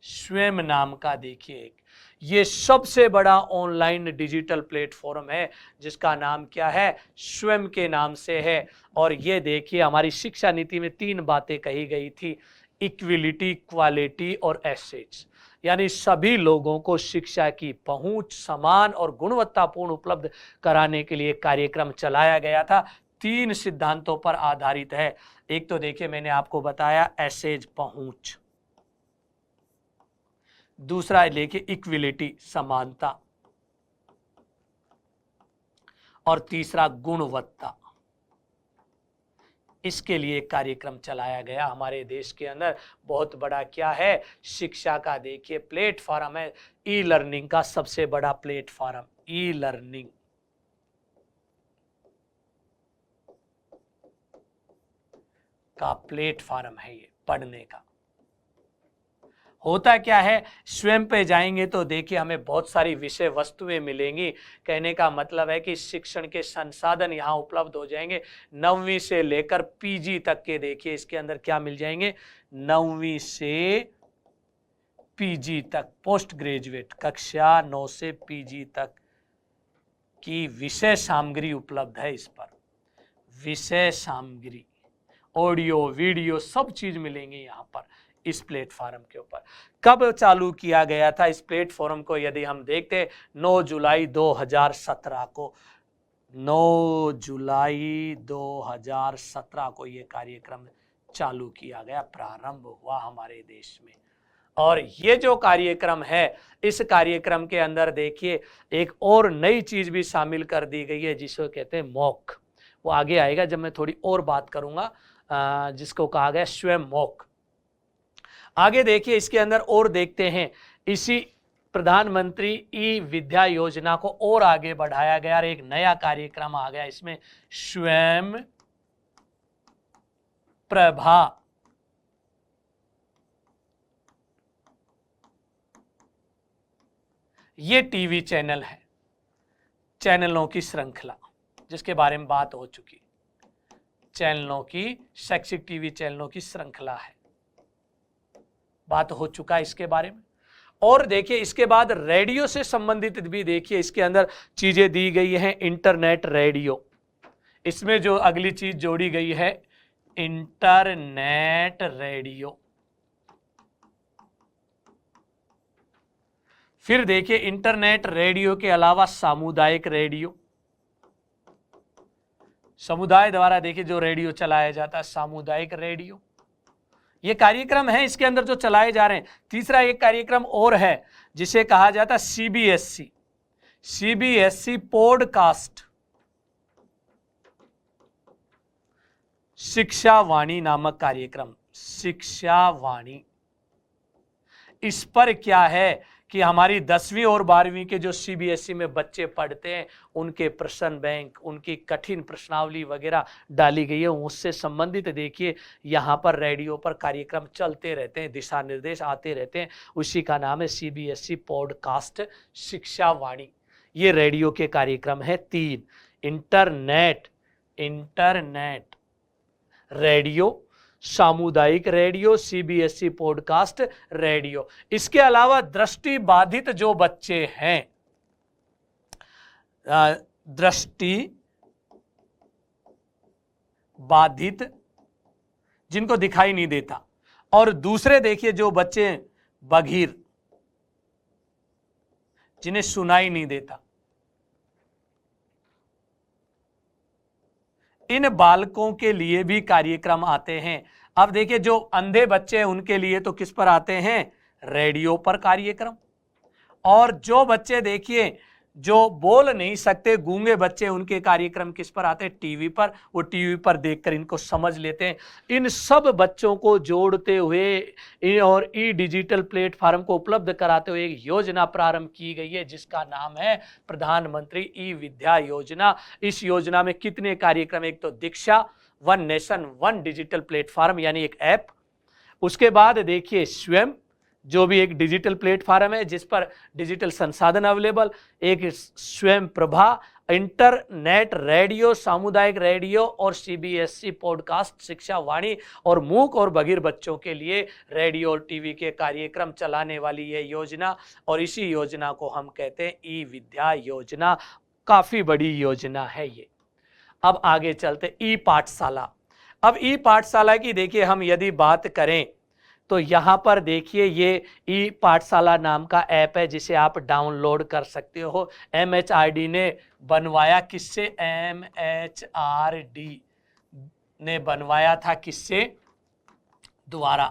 स्वयं नाम का देखिए एक, ये सबसे बड़ा ऑनलाइन डिजिटल प्लेटफॉर्म है जिसका नाम क्या है? स्वयं के नाम से है। और ये देखिए हमारी शिक्षा नीति में 3 बातें कही गई थी, इक्विलिटी, क्वालिटी और एसेट्स, यानी सभी लोगों को शिक्षा की पहुंच समान और गुणवत्तापूर्ण उपलब्ध कराने के लिए कार्यक्रम चलाया गया था। 3 सिद्धांतों पर आधारित है। एक तो देखिए मैंने आपको बताया एसेज, पहुंच, दूसरा देखिए इक्विलिटी, समानता, और तीसरा गुणवत्ता। इसके लिए कार्यक्रम चलाया गया हमारे देश के अंदर। बहुत बड़ा क्या है? शिक्षा का देखिए प्लेटफॉर्म है, ई लर्निंग का सबसे बड़ा प्लेटफॉर्म, ई लर्निंग का प्लेटफॉर्म है ये पढ़ने का। होता क्या है, स्वयं पे जाएंगे तो देखिए हमें बहुत सारी विषय वस्तुएं मिलेंगी। कहने का मतलब है कि शिक्षण के संसाधन यहाँ उपलब्ध हो जाएंगे। 9वीं से लेकर पीजी तक के देखिए इसके अंदर क्या मिल जाएंगे, 9वीं से पीजी तक, पोस्ट ग्रेजुएट कक्षा 9 से पीजी तक की विषय सामग्री उपलब्ध है। इस पर विषय सामग्री, ऑडियो, वीडियो, सब चीज मिलेंगे यहाँ पर इस प्लेटफॉर्म के ऊपर। कब चालू किया गया था इस प्लेटफॉर्म को? यदि हम देखते 9 जुलाई 2017 को, 9 जुलाई 2017 को ये कार्यक्रम चालू किया गया, प्रारंभ हुआ हमारे देश में। और ये जो कार्यक्रम है, इस कार्यक्रम के अंदर देखिए एक और नई चीज भी शामिल कर दी गई है जिसको कहते हैं मॉक। वो आगे आएगा जब मैं थोड़ी और बात करूंगा, जिसको कहा गया स्वयं मॉक। आगे देखिए इसके अंदर और देखते हैं, इसी प्रधानमंत्री ई विद्या योजना को और आगे बढ़ाया गया और एक नया कार्यक्रम आ गया इसमें, स्वयं प्रभा। ये टीवी चैनल है, चैनलों की श्रृंखला जिसके बारे में बात हो चुकी, चैनलों की, शैक्षिक टीवी चैनलों की श्रृंखला है, बात हो चुका है इसके बारे में। और देखिए इसके बाद रेडियो से संबंधित भी देखिए इसके अंदर चीजें दी गई हैं, इंटरनेट रेडियो। इसमें जो अगली चीज जोड़ी गई है, इंटरनेट रेडियो। फिर देखिए इंटरनेट रेडियो के अलावा सामुदायिक रेडियो, समुदाय द्वारा देखिए जो रेडियो चलाया जाता है, सामुदायिक रेडियो। ये कार्यक्रम है इसके अंदर जो चलाए जा रहे हैं। तीसरा एक कार्यक्रम और है जिसे कहा जाता है सीबीएसई, सीबीएसई पॉडकास्ट, शिक्षा वाणी नामक कार्यक्रम, शिक्षा वाणी। इस पर क्या है कि हमारी 10वीं और 12वीं के जो सीबीएसई में बच्चे पढ़ते हैं उनके प्रश्न बैंक, उनकी कठिन प्रश्नावली वगैरह डाली गई है। उससे संबंधित देखिए यहाँ पर रेडियो पर कार्यक्रम चलते रहते हैं, दिशा निर्देश आते रहते हैं। उसी का नाम है सीबीएसई पॉडकास्ट शिक्षा वाणी। ये रेडियो के कार्यक्रम है 3। इंटरनेट रेडियो, सामुदायिक रेडियो, सीबीएसई पॉडकास्ट रेडियो। इसके अलावा दृष्टि बाधित जो बच्चे हैं, दृष्टि बाधित जिनको दिखाई नहीं देता, और दूसरे देखिए जो बच्चे बधिर जिन्हें सुनाई नहीं देता, इन बालकों के लिए भी कार्यक्रम आते हैं। अब देखिए जो अंधे बच्चे हैं उनके लिए तो किस पर आते हैं, रेडियो पर कार्यक्रम। और जो बच्चे देखिए जो बोल नहीं सकते, गूंगे बच्चे, उनके कार्यक्रम किस पर आते हैं, टीवी पर। वो टीवी पर देखकर इनको समझ लेते हैं। इन सब बच्चों को जोड़ते हुए और ई डिजिटल प्लेटफॉर्म को उपलब्ध कराते हुए एक योजना प्रारंभ की गई है जिसका नाम है प्रधानमंत्री ई विद्या योजना। इस योजना में कितने कार्यक्रम, एक तो Diksha, one nation one digital platform यानी एक ऐप, उसके बाद देखिए स्वयं जो भी एक डिजिटल प्लेटफॉर्म है जिस पर डिजिटल संसाधन अवेलेबल, एक स्वयं प्रभा, इंटरनेट रेडियो, सामुदायिक रेडियो और सीबीएसई पॉडकास्ट शिक्षा वाणी, और मूक और बधिर बच्चों के लिए रेडियो और टीवी के कार्यक्रम चलाने वाली ये योजना। और इसी योजना को हम कहते हैं ई विद्या योजना। काफी बड़ी योजना है ये। अब आगे चलते ई पाठशाला। अब ई पाठशाला की देखिए हम यदि बात करें तो यहाँ पर देखिए ये ई पाठशाला नाम का ऐप है जिसे आप डाउनलोड कर सकते हो। MHRD ने बनवाया, किससे, MHRD ने बनवाया था, किससे द्वारा,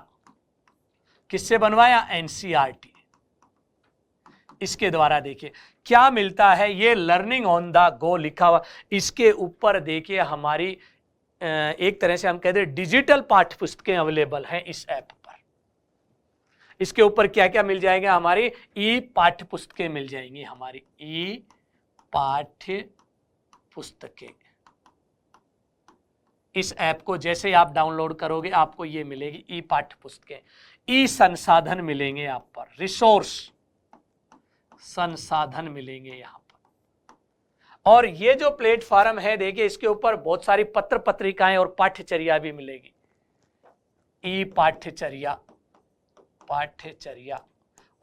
किससे बनवाया, NCERT। इसके द्वारा देखिए क्या मिलता है, ये लर्निंग ऑन द गो लिखा हुआ। इसके ऊपर देखिए हमारी एक तरह से हम कहते हैं डिजिटल पाठ्य पुस्तकें अवेलेबल हैं इस ऐप पर। इसके ऊपर क्या क्या मिल जाएगा, हमारी ई पाठ्य पुस्तकें मिल जाएंगी, हमारी ई पाठ्य पुस्तकें। इस ऐप को जैसे आप डाउनलोड करोगे आपको ये मिलेगी ई पाठ्य पुस्तकें। ई संसाधन मिलेंगे आप पर, रिसोर्स संसाधन मिलेंगे यहाँ पर। और ये जो प्लेटफॉर्म है देखिए इसके ऊपर बहुत सारी पत्र पत्रिकाएं और पाठ्यचर्या भी मिलेगी। ई पाठ्यचर्या,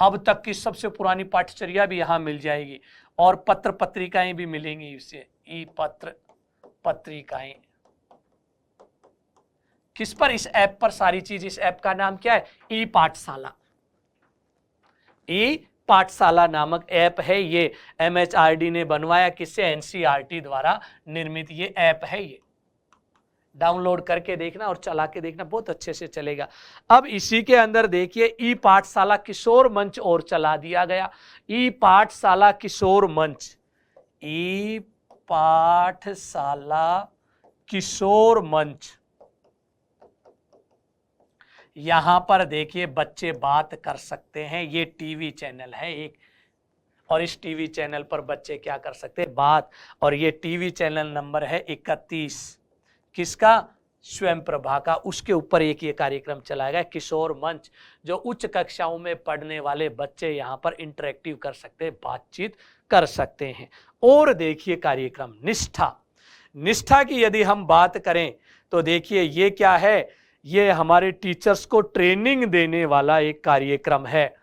अब तक की सबसे पुरानी पाठ्यचर्या भी यहां मिल जाएगी और पत्र पत्रिकाएं भी मिलेंगी इससे। ई पत्र पत्रिकाएं किस पर, इस ऐप पर सारी चीज। इस ऐप का नाम क्या है, ई पाठशाला। ई पाठशाला नामक ऐप है ये, MHRD ने बनवाया, किससे, NCERT द्वारा निर्मित ये ऐप है। ये डाउनलोड करके देखना और चला के देखना, बहुत अच्छे से चलेगा। अब इसी के अंदर देखिए ई पाठशाला किशोर मंच और चला दिया गया। ई पाठशाला किशोर मंच, ई पाठशाला किशोर मंच। यहां पर देखिए बच्चे बात कर सकते हैं। ये टीवी चैनल है एक, और इस टीवी चैनल पर बच्चे क्या कर सकते हैं, बात। और ये टीवी चैनल नंबर है 31, किसका, स्वयं प्रभा का। उसके ऊपर एक ये कार्यक्रम चलाएगा किशोर मंच, जो उच्च कक्षाओं में पढ़ने वाले बच्चे यहाँ पर इंटरेक्टिव कर सकते हैं, बातचीत कर सकते हैं। और देखिए कार्यक्रम निष्ठा। निष्ठा की यदि हम बात करें तो देखिए ये क्या है, ये हमारे टीचर्स को ट्रेनिंग देने वाला एक कार्यक्रम है,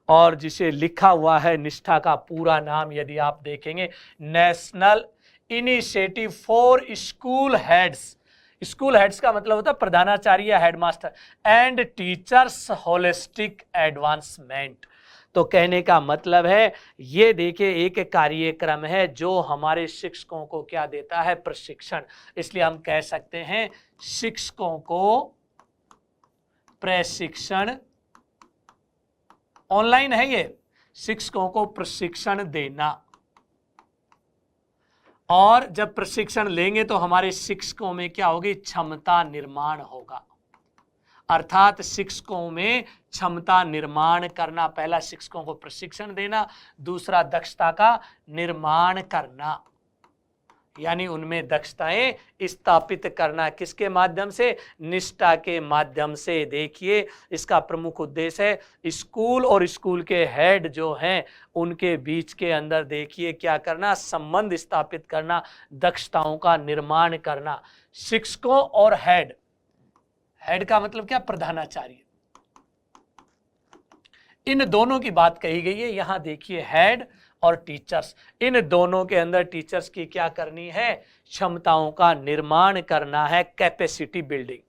और जिसे लिखा हुआ है निष्ठा का पूरा नाम यदि आप देखेंगे, national initiative for school heads. School heads का मतलब होता है प्रधानाचार्य, headmaster, and teachers holistic advancement. तो कहने का मतलब है ये देखिए एक कार्यक्रम है जो हमारे शिक्षकों को क्या देता है, प्रशिक्षण। इसलिए हम कह सकते हैं शिक्षकों को प्रशिक्षण, ऑनलाइन है ये, शिक्षकों को प्रशिक्षण देना। और जब प्रशिक्षण लेंगे तो हमारे शिक्षकों में क्या होगी, क्षमता निर्माण होगा। अर्थात शिक्षकों में क्षमता निर्माण करना, पहला शिक्षकों को प्रशिक्षण देना, दूसरा दक्षता का निर्माण करना, यानी उनमें दक्षताएं स्थापित करना। किसके माध्यम से? निष्ठा के माध्यम से। देखिए इसका प्रमुख उद्देश्य है स्कूल और स्कूल के हेड जो हैं उनके बीच के अंदर देखिए क्या करना, संबंध स्थापित करना, दक्षताओं का निर्माण करना। शिक्षकों और हेड, हेड का मतलब क्या? प्रधानाचार्य। इन दोनों की बात कही गई है। यहां देखिए हेड और टीचर्स, इन दोनों के अंदर टीचर्स की क्या करनी है? क्षमताओं का निर्माण करना है, कैपेसिटी बिल्डिंग।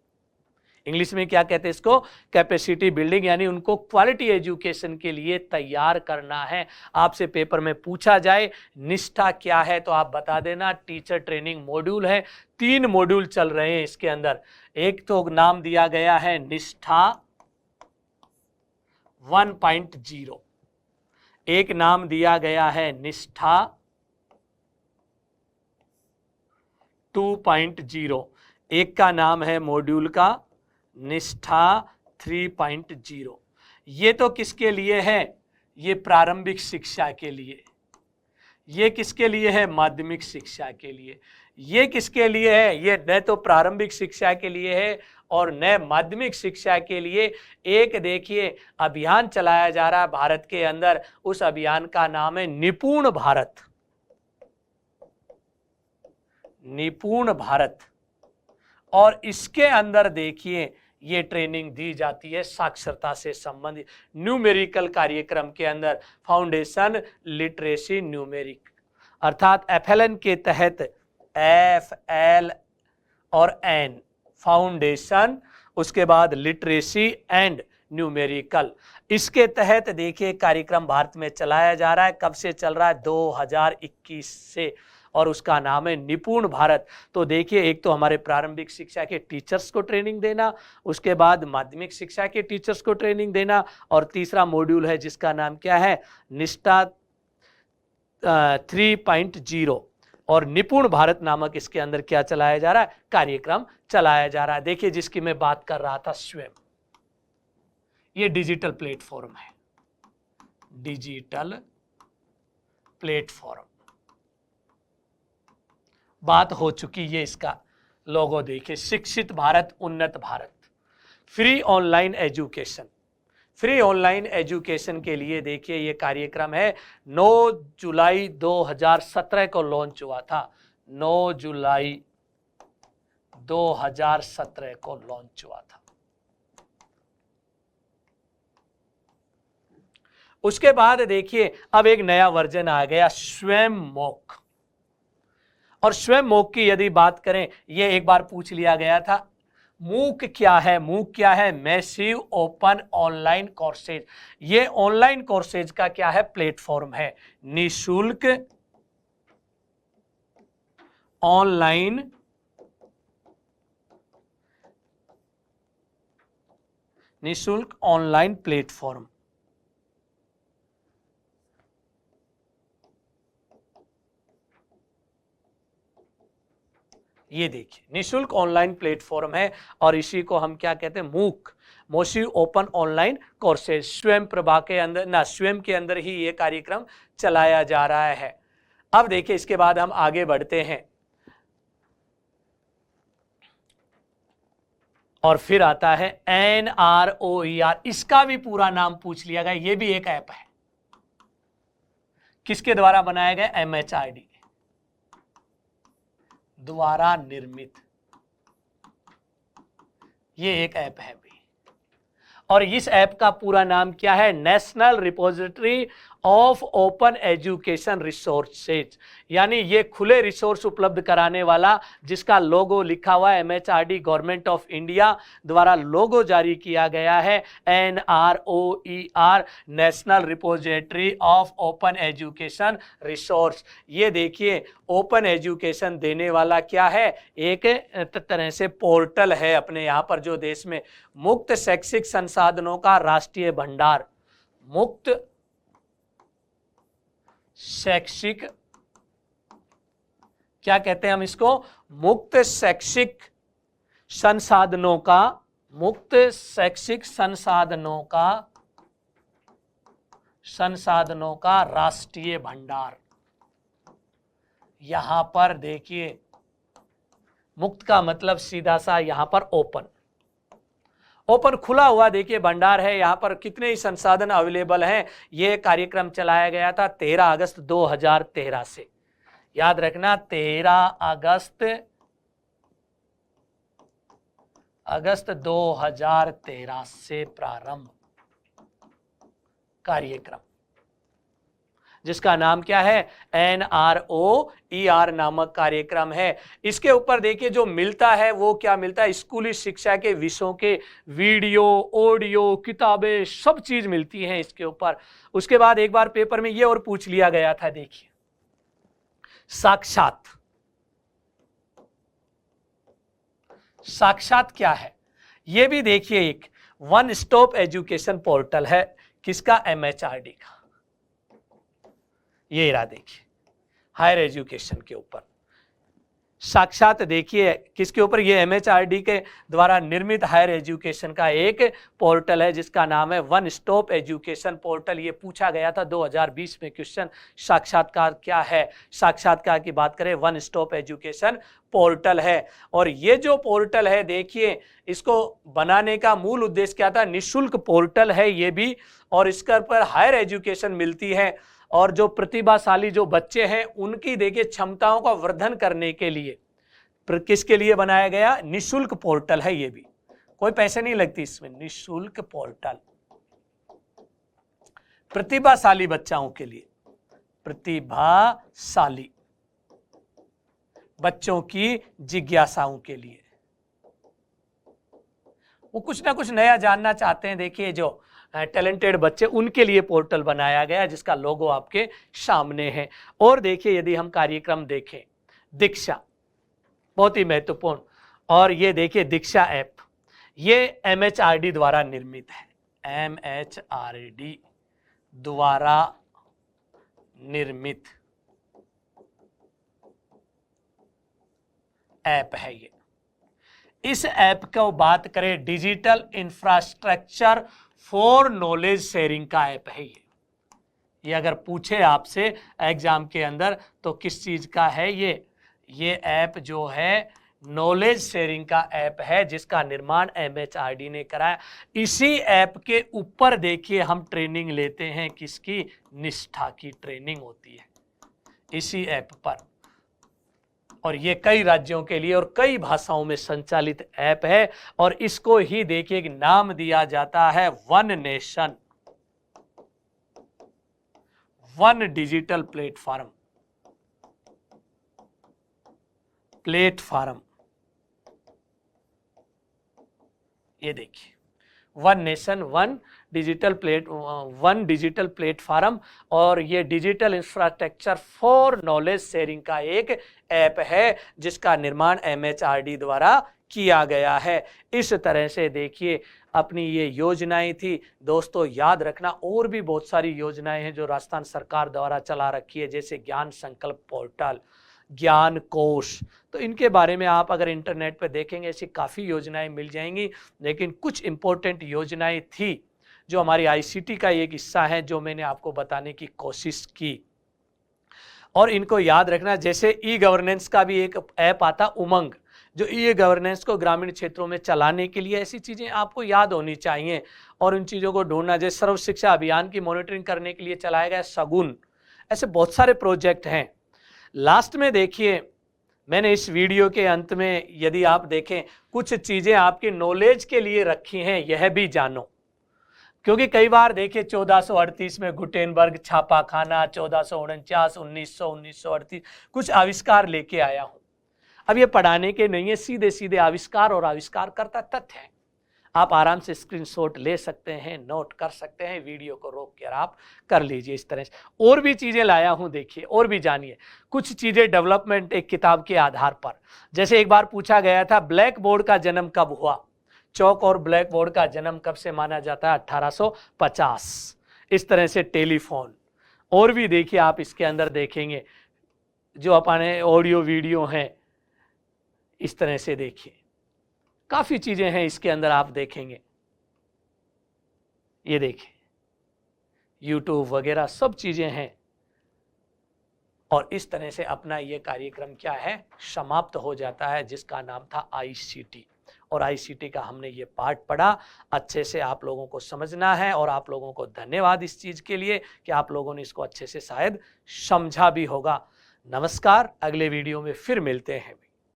इंग्लिश में क्या कहते हैं इसको? कैपेसिटी बिल्डिंग, यानी उनको क्वालिटी एजुकेशन के लिए तैयार करना है। आपसे पेपर में पूछा जाए निष्ठा क्या है तो आप बता देना टीचर ट्रेनिंग मॉड्यूल है। 3 मॉड्यूल चल रहे हैं इसके अंदर। एक तो नाम दिया गया है निष्ठा 1.0, एक नाम दिया गया है निष्ठा 2.0, एक का नाम है मॉड्यूल का निष्ठा 3.0। ये तो किसके लिए है? ये प्रारंभिक शिक्षा के लिए। ये किसके लिए है? माध्यमिक शिक्षा के लिए। ये किसके लिए है? ये न तो प्रारंभिक शिक्षा के लिए है और न माध्यमिक शिक्षा के लिए। एक देखिए अभियान चलाया जा रहा है भारत के अंदर, उस अभियान का नाम है निपुण भारत। निपुण भारत, और इसके अंदर देखिए ये ट्रेनिंग दी जाती है साक्षरता से संबंधित न्यूमेरिकल कार्यक्रम के अंदर, फाउंडेशन लिटरेसी न्यूमेरिक, अर्थात FLN के तहत FL और N फाउंडेशन, उसके बाद लिटरेसी एंड न्यूमेरिकल। इसके तहत देखिए कार्यक्रम भारत में चलाया जा रहा है। कब से चल रहा है? 2021 से, और उसका नाम है निपुण भारत। तो देखिए एक तो हमारे प्रारंभिक शिक्षा के टीचर्स को ट्रेनिंग देना, उसके बाद माध्यमिक शिक्षा के टीचर्स को ट्रेनिंग देना, और तीसरा मॉड्यूल है जिसका नाम क्या है? निष्ठा 3.0, और निपुण भारत नामक इसके अंदर क्या चलाया जा रहा है? कार्यक्रम चलाया जा रहा है। देखिए जिसकी मैं बात कर रहा था स्वयं, ये डिजिटल प्लेटफॉर्म है, डिजिटल प्लेटफॉर्म। बात हो चुकी, ये इसका लोगो देखिए, शिक्षित भारत उन्नत Bharat, free online education. Free online education के लिए देखिए ये कार्यक्रम है 9 जुलाई 2017 को लॉन्च हुआ था। 9 जुलाई 2017 को लॉन्च हुआ था। उसके बाद देखिए अब एक नया वर्जन आ गया, स्वयं मॉक। और स्वयं मॉक की यदि बात करें, ये एक बार पूछ लिया गया था मूक क्या है? मूक क्या है? Massive open online courses. ये ऑनलाइन कोर्सेज का क्या है? प्लेटफॉर्म है। निशुल्क ऑनलाइन प्लेटफॉर्म। ये देखिए निशुल्क ऑनलाइन प्लेटफॉर्म है, और इसी को हम क्या कहते हैं? मूक, मैसिव ओपन ऑनलाइन कोर्सेज। स्वयं प्रभा के अंदर ना, स्वयं के अंदर ही ये कार्यक्रम चलाया जा रहा है। अब देखिए इसके बाद हम आगे बढ़ते हैं, और फिर आता है NROER। इसका भी पूरा नाम पूछ लिया गया। ये भी एक ऐप है, किसके द्वारा बनाया गया? MHRD द्वारा निर्मित ये एक ऐप है भी। और इस ऐप का पूरा नाम क्या है? National repository of open education resources, यानी ये खुले रिसोर्स उपलब्ध कराने वाला, जिसका लोगो लिखा हुआ है MHRD गवर्नमेंट ऑफ इंडिया द्वारा लोगो जारी किया गया है NROER, national repository of open education resource. ये देखिए ओपन एजुकेशन देने वाला क्या है? एक तरह से पोर्टल है अपने यहाँ पर जो देश में, मुक्त शैक्षिक संसाधनों का राष्ट्रीय भंडार। मुक्त शैक्षिक, क्या कहते हैं हम इसको? मुक्त शैक्षिक संसाधनों का मुक्त शैक्षिक संसाधनों का राष्ट्रीय भंडार। यहां पर देखिए मुक्त का मतलब सीधा सा यहां पर ओपन खुला हुआ देखिए भंडार है। यहां पर कितने ही संसाधन अवेलेबल हैं। यह कार्यक्रम चलाया गया था 13 अगस्त 2013 से। याद रखना 13 अगस्त 2013 से प्रारंभ कार्यक्रम, जिसका नाम क्या है, NROER नामक कार्यक्रम है। इसके ऊपर देखिए जो मिलता है वो क्या मिलता है, स्कूली शिक्षा के विषयों के वीडियो, ऑडियो, किताबें, सब चीज मिलती हैं इसके ऊपर। उसके बाद एक बार पेपर में ये और पूछ लिया गया था, देखिए साक्षात क्या है, ये भी देखिए एक वन स्टॉप एजुकेशन पोर्टल है। किसका, MHRD का। ये रहा देखिए हायर एजुकेशन के ऊपर साक्षात। देखिए किसके ऊपर, ये MHRD के द्वारा निर्मित हायर एजुकेशन का एक पोर्टल है जिसका नाम है वन स्टॉप एजुकेशन पोर्टल। ये पूछा गया था 2020 में क्वेश्चन, साक्षात्कार क्या है। साक्षात्कार की बात करें, वन स्टॉप एजुकेशन पोर्टल है। और ये जो पोर्टल है देखिए, इसको बनाने का मूल उद्देश्य क्या था, निःशुल्क पोर्टल है ये भी, और इसके पर हायर एजुकेशन मिलती है। और जो प्रतिभाशाली जो बच्चे हैं उनकी देखिए क्षमताओं का वर्धन करने के लिए किसके लिए बनाया गया, निःशुल्क पोर्टल है ये भी, कोई पैसे नहीं लगती इसमें, निःशुल्क पोर्टल प्रतिभाशाली बच्चों के लिए, प्रतिभाशाली बच्चों की जिज्ञासाओं के लिए, वो कुछ ना कुछ नया जानना चाहते हैं। देखिए जो टैलेंटेड बच्चे, उनके लिए पोर्टल बनाया गया जिसका लोगो आपके सामने है। और देखिए यदि हम कार्यक्रम देखें, दीक्षा बहुत ही महत्वपूर्ण, और ये देखिए दीक्षा ऐप, ये MHRD द्वारा निर्मित है, MHRD द्वारा निर्मित ऐप है ये। इस ऐप को बात करें, digital infrastructure for knowledge sharing का ऐप है ये अगर पूछे आपसे एग्जाम के अंदर तो किस चीज का है ये ऐप जो है नॉलेज शेयरिंग का ऐप है जिसका निर्माण MHRD ने कराया। इसी ऐप के ऊपर देखिए हम ट्रेनिंग लेते हैं, किसकी, निष्ठा की ट्रेनिंग होती है इसी ऐप पर। और ये कई राज्यों के लिए और कई भाषाओं में संचालित ऐप है। और इसको ही देखिए एक नाम दिया जाता है one nation, one digital platform. ये देखिए one nation, one digital platform, और ये digital infrastructure for knowledge sharing का एक ऐप है जिसका निर्माण MHRD द्वारा किया गया है। इस तरह से देखिए अपनी ये योजनाएं थी। दोस्तों याद रखना और भी बहुत सारी योजनाएं हैं जो राजस्थान सरकार द्वारा चला रखी है, जैसे ज्ञान संकल्प पोर्टल, ज्ञान कोश, तो इनके बारे में आप अगर इंटरनेट पर देखेंगे ऐसी काफ़ी योजनाएं मिल जाएंगी। लेकिन कुछ इंपॉर्टेंट योजनाएं थी जो हमारी ICT का एक हिस्सा है जो मैंने आपको बताने की कोशिश की। और इनको याद रखना, जैसे E-गवर्नेंस का भी एक ऐप आता उमंग, जो E-गवर्नेंस को ग्रामीण क्षेत्रों में चलाने के लिए ऐसी चीज़ें आपको याद होनी चाहिए और उन चीज़ों को ढूंढना। जैसे सर्व शिक्षा अभियान की मॉनिटरिंग करने के लिए चलाया गया सगुन, ऐसे बहुत सारे प्रोजेक्ट हैं। लास्ट में देखिए मैंने इस वीडियो के अंत में यदि आप देखें कुछ चीज़ें आपकी नॉलेज के लिए रखी हैं, यह भी जानो, क्योंकि कई बार देखिए 1438 में गुटेनबर्ग छापाखाना, 1449, 1938 कुछ आविष्कार लेके आया हूं। अब ये पढ़ाने के नहीं है, सीधे सीधे आविष्कार और आविष्कार करता तथ्य है। आप आराम से स्क्रीनशॉट ले सकते हैं, नोट कर सकते हैं, वीडियो को रोक कर आप कर लीजिए इस तरह से। और भी चीज़ें लाया हूं, देखिए और भी जानिए कुछ चीज़ें डेवलपमेंट एक किताब के आधार पर। जैसे एक बार पूछा गया था ब्लैक बोर्ड का जन्म कब हुआ, चौक और ब्लैक बोर्ड का जन्म कब से माना जाता है, 1850। इस तरह से टेलीफोन, और भी देखिए आप इसके अंदर देखेंगे जो अपने ऑडियो वीडियो हैं, इस तरह से देखिए काफी चीजें हैं इसके अंदर, आप देखेंगे, ये देखिए यूट्यूब वगैरह सब चीजें हैं। और इस तरह से अपना ये कार्यक्रम क्या है, समाप्त हो जाता है, जिसका नाम था आईसीटी। और आईसीटी का हमने ये पार्ट पढ़ा, अच्छे से आप लोगों को समझना है। और आप लोगों को धन्यवाद इस चीज के लिए कि आप लोगों ने इसको अच्छे से शायद समझा भी होगा। नमस्कार, अगले वीडियो में फिर मिलते हैं।